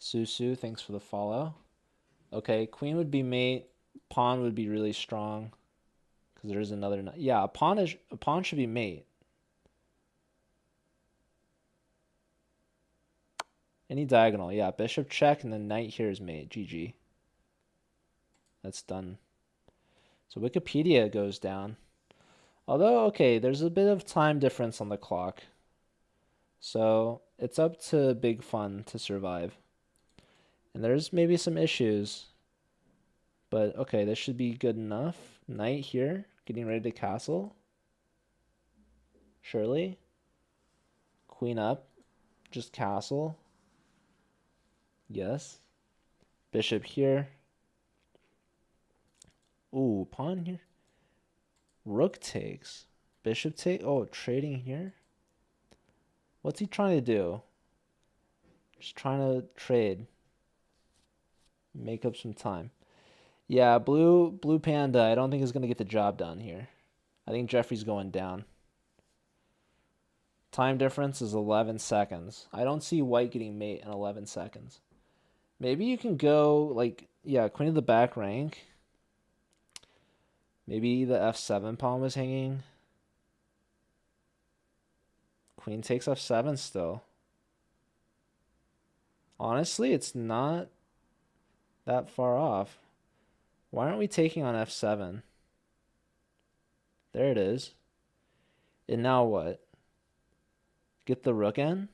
Susu, thanks for the follow. Okay, queen would be mate. Pawn would be really strong. Because there's another knight. Yeah, a pawn should be mate. Any diagonal, yeah. Bishop check and then knight here is mate. GG. That's done. So Wikipedia goes down. Although, okay, there's a bit of time difference on the clock. So it's up to Big Fun to survive. And there's maybe some issues, but okay, this should be good enough. Knight here, getting ready to castle. Surely. Queen up, just castle. Yes. Bishop here. Ooh, pawn here. Rook takes. Bishop take. Oh, trading here. What's he trying to do? Just trying to trade. Make up some time. Yeah, blue panda, I don't think is gonna get the job done here. I think Jeffrey's going down. Time difference is 11 seconds. I don't see white getting mate in 11 seconds. Maybe you can go like, yeah, queen of the back rank. Maybe the f7 pawn was hanging. Queen takes f7 still. Honestly, it's not that far off. Why aren't we taking on f7? There it is. And now what? Get the rook in?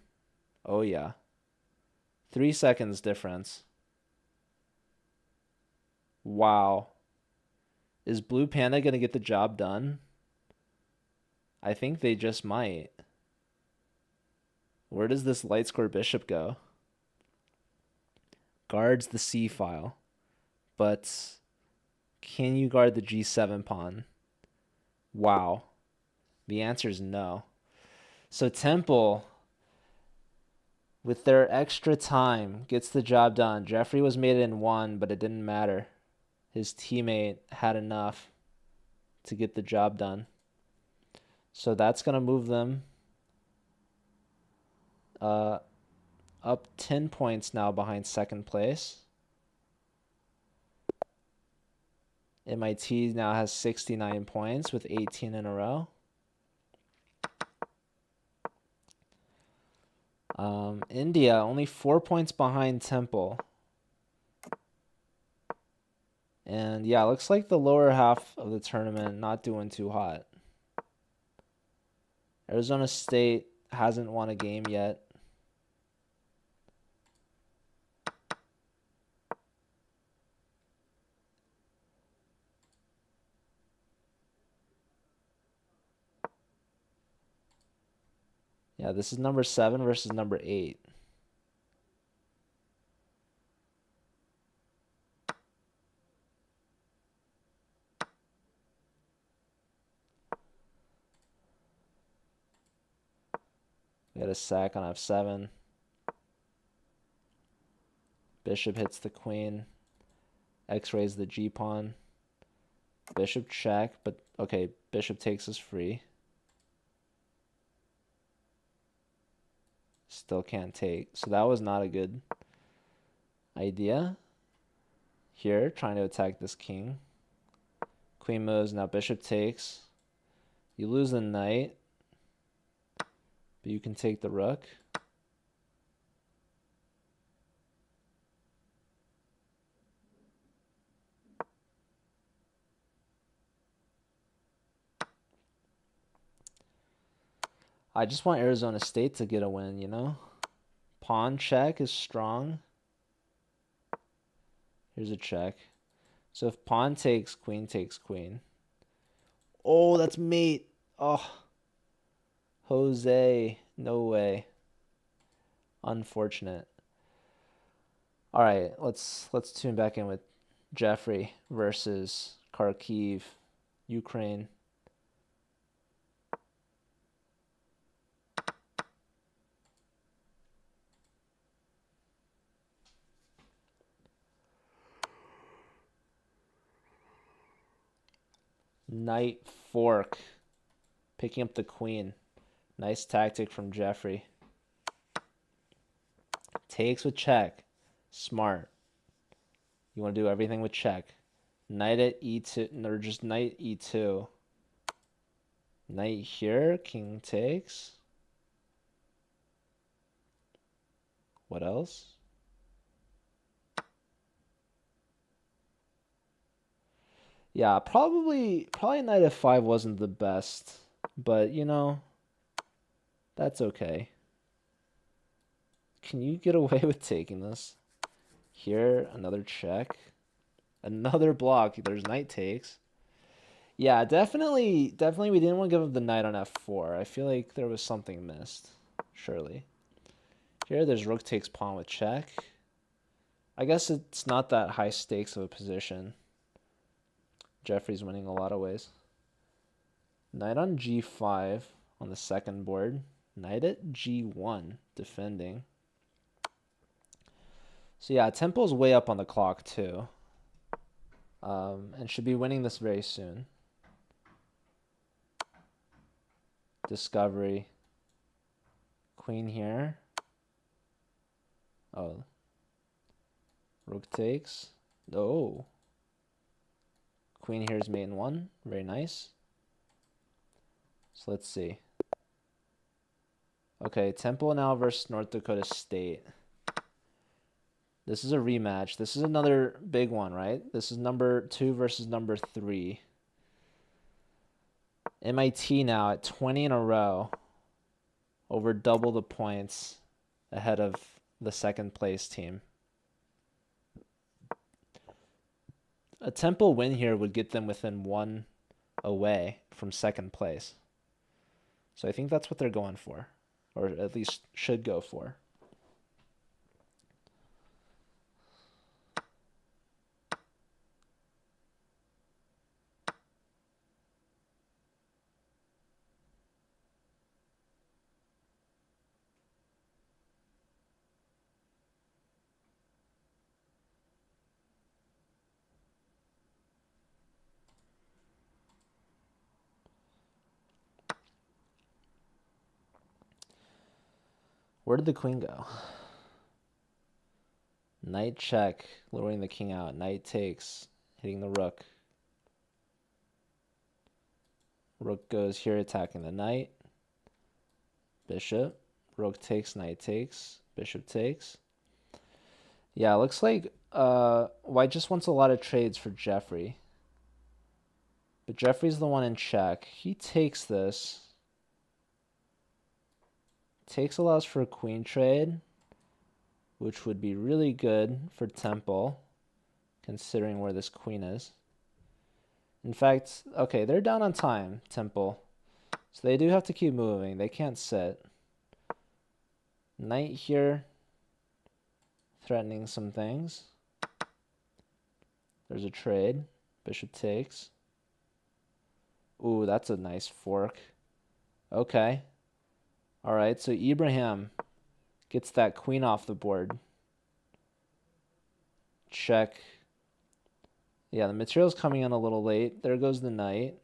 Oh, yeah. 3 seconds difference. Wow. Is Blue Panda going to get the job done? I think they just might. Where does this light square bishop go? Guards the c file. But can you guard the g7 pawn? Wow. The answer is no. So Temple, with their extra time, gets the job done. Jeffrey was made in 1, but it didn't matter. His teammate had enough to get the job done. So that's going to move them up 10 points now behind second place. MIT now has 69 points with 18 in a row. India only 4 points behind Temple. And yeah, looks like the lower half of the tournament not doing too hot. Arizona State hasn't won a game yet. Yeah, this is number 7 versus number 8. We got a sack on f7. Bishop hits the queen. X-rays the g-pawn. Bishop check, but okay, bishop takes us free. Still can't take. So that was not a good idea. Here, trying to attack this king. Queen moves, now bishop takes. You lose the knight, but you can take the rook. I just want Arizona State to get a win, you know? Pawn check is strong. Here's a check. So if pawn takes, queen takes queen. Oh, that's mate. Oh, Jose. No way. Unfortunate. All right, let's tune back in with Jeffrey versus Kharkiv, Ukraine. Knight fork. Picking up the queen. Nice tactic from Jeffrey. Takes with check. Smart. You want to do everything with check. Knight at e2, or just knight e2. Knight here, king takes. What else? Yeah, probably knight f5 wasn't the best, but you know, that's okay. Can you get away with taking this? Here, another check. Another block. There's knight takes. Yeah, definitely we didn't want to give up the knight on f4. I feel like there was something missed. Surely. Here, there's rook takes pawn with check. I guess it's not that high stakes of a position. Jeffrey's winning a lot of ways. Knight on g5 on the second board. Knight at g1 defending. So yeah, tempo's way up on the clock too. And should be winning this very soon. Discovery. Queen here. Oh. Rook takes. Oh. Queen here is mate in one. Very nice. So let's see. Okay, Temple now versus North Dakota State. This is a rematch. This is another big one, right? This is number 2 versus number 3. MIT now at 20 in a row. Over double the points ahead of the second place team. A Temple win here would get them within 1 away from second place. So I think that's what they're going for. Or at least should go for. Where did the queen go? Knight check, lowering the king out. Knight takes, hitting the rook. Rook goes here, attacking the knight. Bishop. Rook takes, knight takes. Bishop takes. Yeah, looks like White just wants a lot of trades for Jeffrey. But Jeffrey's the one in check. He takes this. Takes allows for a queen trade, which would be really good for Temple, considering where this queen is. In fact, okay, they're down on time, Temple. So they do have to keep moving. They can't sit. Knight here, threatening some things. There's a trade. Bishop takes. Ooh, that's a nice fork. Okay. All right, so Ibrahim gets that queen off the board. Check. Yeah, the material's coming in a little late. There goes the knight.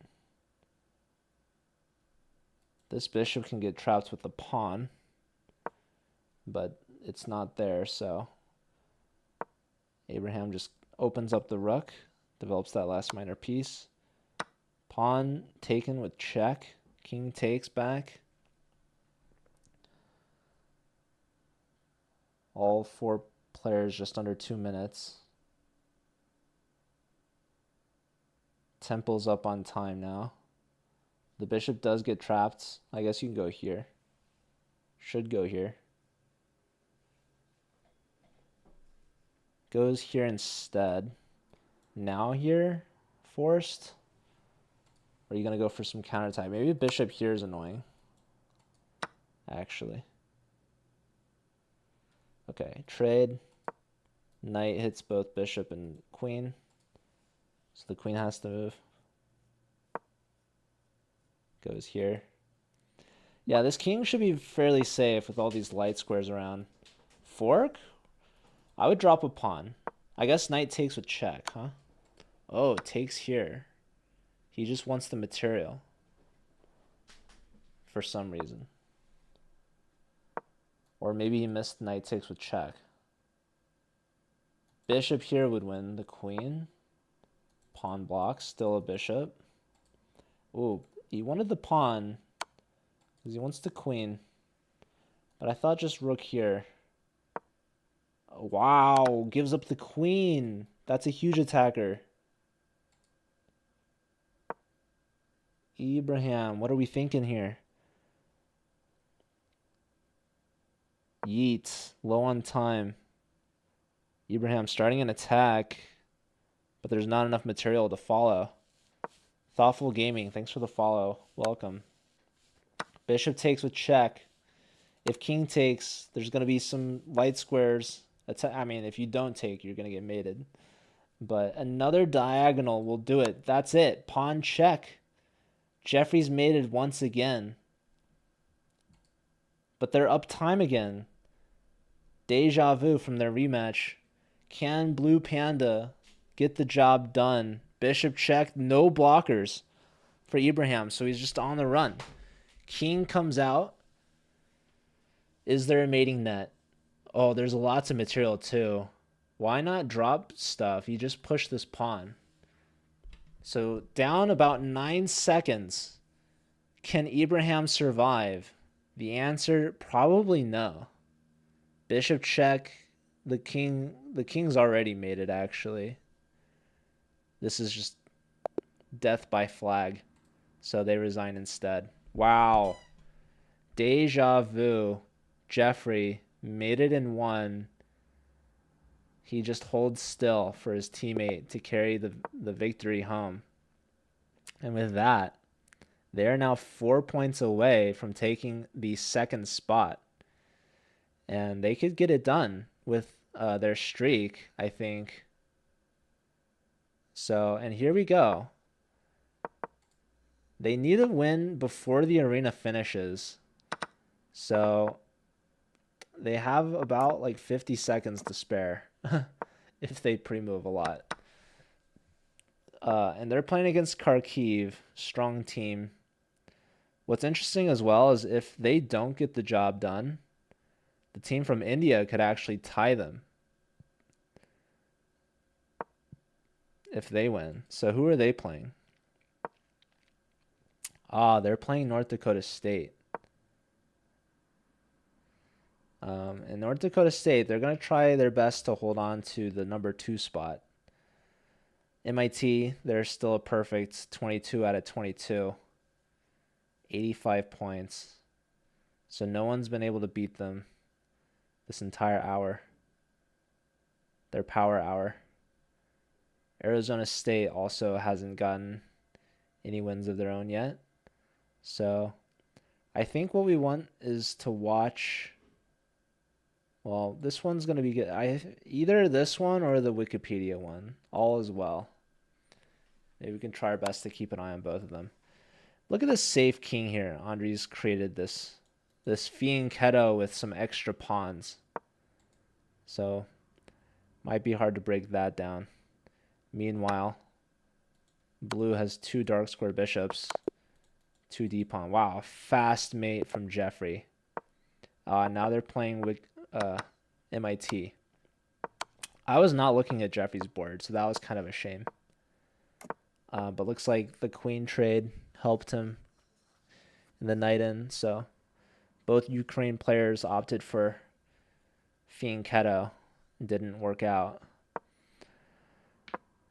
This bishop can get trapped with the pawn, but it's not there, so Abraham just opens up the rook, develops that last minor piece. Pawn taken with check. King takes back. All 4 players just under 2 minutes. Temple's up on time now. The bishop does get trapped. I guess you can go here. Should go here. Goes here instead. Now here, forced. Or are you going to go for some counterattack? Maybe bishop here is annoying. Actually. Okay, trade. Knight hits both bishop and queen. So the queen has to move. Goes here. Yeah, this king should be fairly safe with all these light squares around. Fork? I would drop a pawn. I guess knight takes with check, huh? Oh, takes here. He just wants the material. For some reason. Or maybe he missed knight takes with check. Bishop here would win the queen. Pawn blocks, still a bishop. Ooh, he wanted the pawn because he wants the queen. But I thought just rook here. Wow, gives up the queen. That's a huge attacker. Ibrahim, what are we thinking here? Yeet. Low on time. Ibrahim starting an attack, but there's not enough material to follow. Thoughtful Gaming, thanks for the follow. Welcome. Bishop takes with check. If king takes, there's going to be some light squares. I mean, if you don't take, you're going to get mated. But another diagonal will do it. That's it. Pawn check. Jeffrey's mated once again. But they're up time again. Deja vu from their rematch. Can Blue Panda get the job done? Bishop check. No blockers for Ibrahim, so he's just on the run. King comes out. Is there a mating net? Oh, there's lots of material too. Why not drop stuff? You just push this pawn. So down about 9 seconds. Can Ibrahim survive? The answer, probably no. Bishop check. The king's already made it, actually. This is just death by flag. So they resign instead. Wow. Deja vu. Jeffrey made it in one. He just holds still for his teammate to carry the victory home. And with that, they are now 4 points away from taking the second spot. And they could get it done with their streak, I think. So, and here we go. They need a win before the arena finishes. So they have about like 50 seconds to spare if they pre-move a lot. And they're playing against Kharkiv, strong team. What's interesting as well is if they don't get the job done, the team from India could actually tie them if they win. So who are they playing? They're playing North Dakota State. In North Dakota State, they're going to try their best to hold on to the number 2 spot. MIT, they're still a perfect 22 out of 22. 85 points. So no one's been able to beat them this entire hour. Their power hour. Arizona State also hasn't gotten any wins of their own yet. So I think what we want is to watch. Well, this one's going to be good. Either this one or the Wikipedia one. All as well. Maybe we can try our best to keep an eye on both of them. Look at this safe king here. Andres created this fianchetto with some extra pawns. So might be hard to break that down. Meanwhile, blue has 2 dark square bishops. 2 d pawn. Wow, fast mate from Jeffrey. Now they're playing with MIT. I was not looking at Jeffrey's board, so that was kind of a shame. But looks like the queen trade helped him in the knight in. So both Ukraine players opted for fianchetto. Didn't work out.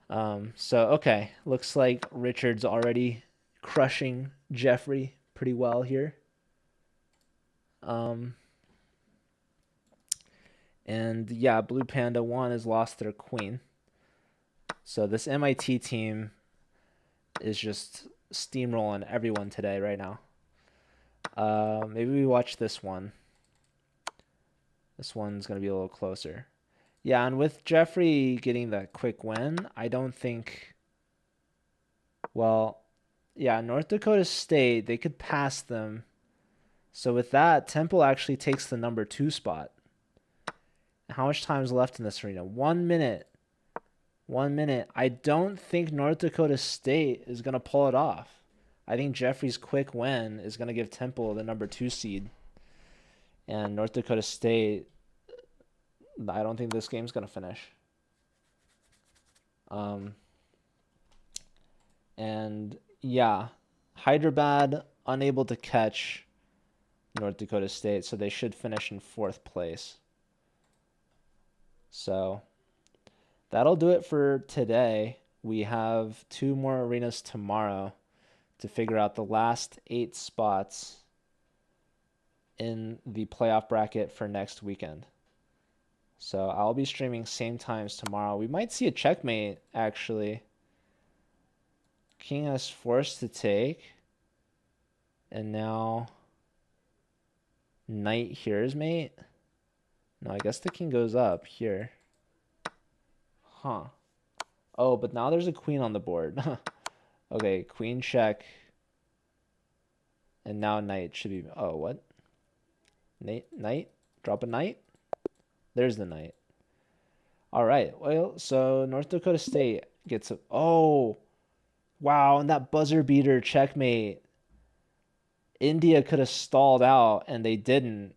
So okay, looks like Richard's already crushing Jeffrey pretty well here. And yeah, Blue Panda 1 has lost their queen. So this MIT team is just steamrolling everyone today right now. Maybe we watch this one. This one's going to be a little closer. Yeah, and with Jeffrey getting that quick win, I don't think... Well, yeah, North Dakota State, they could pass them. So with that, Temple actually takes the number 2 spot. How much time is left in this arena? 1 minute. 1 minute. I don't think North Dakota State is going to pull it off. I think Jeffrey's quick win is going to give Temple the number 2 seed. And North Dakota State, I don't think this game's going to finish. And yeah, Hyderabad unable to catch North Dakota State, so they should finish in 4th place. So that'll do it for today. We have 2 more arenas tomorrow to figure out the last 8 spots in the playoff bracket for next weekend. So I'll be streaming same times tomorrow. We might see a checkmate, actually. King has forced to take. And now knight here is mate. No, I guess the king goes up here. Huh. Oh, but now there's a queen on the board. Okay, queen check. And now knight should be... Oh, what? Knight? Drop a knight? There's the knight. All right. Well, so North Dakota State gets a... Oh, wow. And that buzzer beater checkmate. India could have stalled out, and they didn't.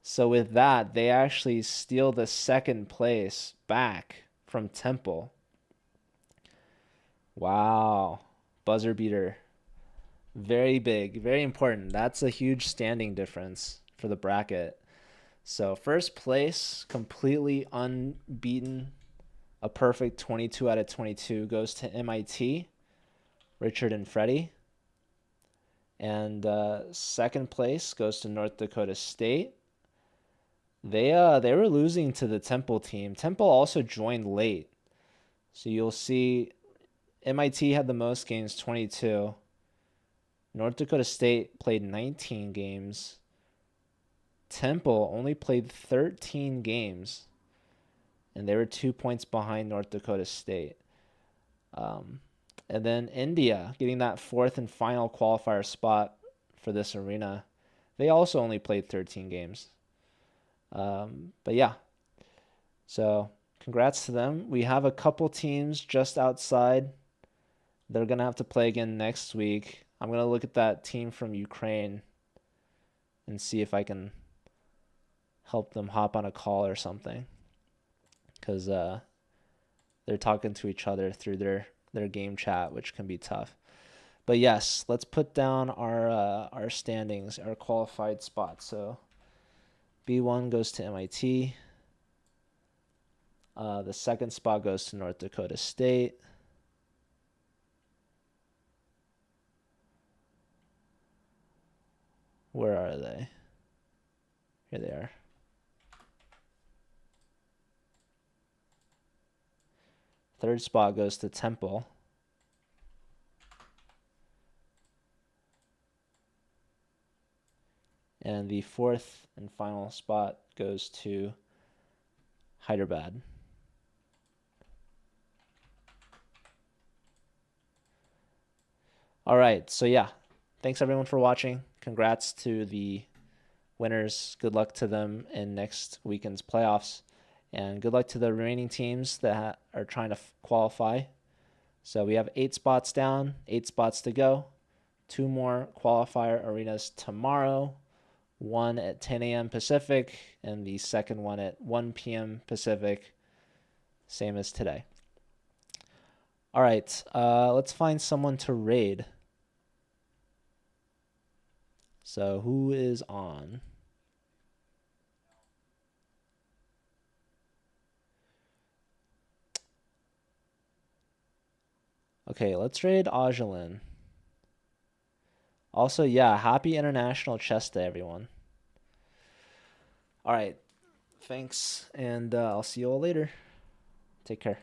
So with that, they actually steal the second place back from Temple. Wow. Buzzer beater. Very big, very important. That's a huge standing difference for the bracket. So first place, completely unbeaten, a perfect 22 out of 22 goes to MIT, Richard and Freddie. And second place goes to North Dakota State. They were losing to the Temple team. Temple also joined late. So you'll see MIT had the most games, 22. North Dakota State played 19 games. Temple only played 13 games. And they were 2 points behind North Dakota State. And then India getting that fourth and final qualifier spot for this arena. They also only played 13 games. But yeah, so congrats to them. We have a couple teams just outside. They're going to have to play again next week. I'm going to look at that team from Ukraine and see if I can help them hop on a call or something. Because they're talking to each other through their game chat, which can be tough. But yes, let's put down our standings, our qualified spots. So B1 goes to MIT. The second spot goes to North Dakota State. Where are they? Here they are. Third spot goes to Temple. And the fourth and final spot goes to Hyderabad. All right, so yeah, thanks everyone for watching. Congrats to the winners. Good luck to them in next weekend's playoffs. And good luck to the remaining teams that are trying to qualify. So we have 8 spots down, 8 spots to go. 2 more qualifier arenas tomorrow. One at 10 a.m. Pacific and the second one at 1 p.m. Pacific. Same as today. All right, let's find someone to raid. So who is on? Okay, let's raid Ajalin. Also, yeah, happy International Chess Day, everyone. All right, thanks, and I'll see you all later. Take care.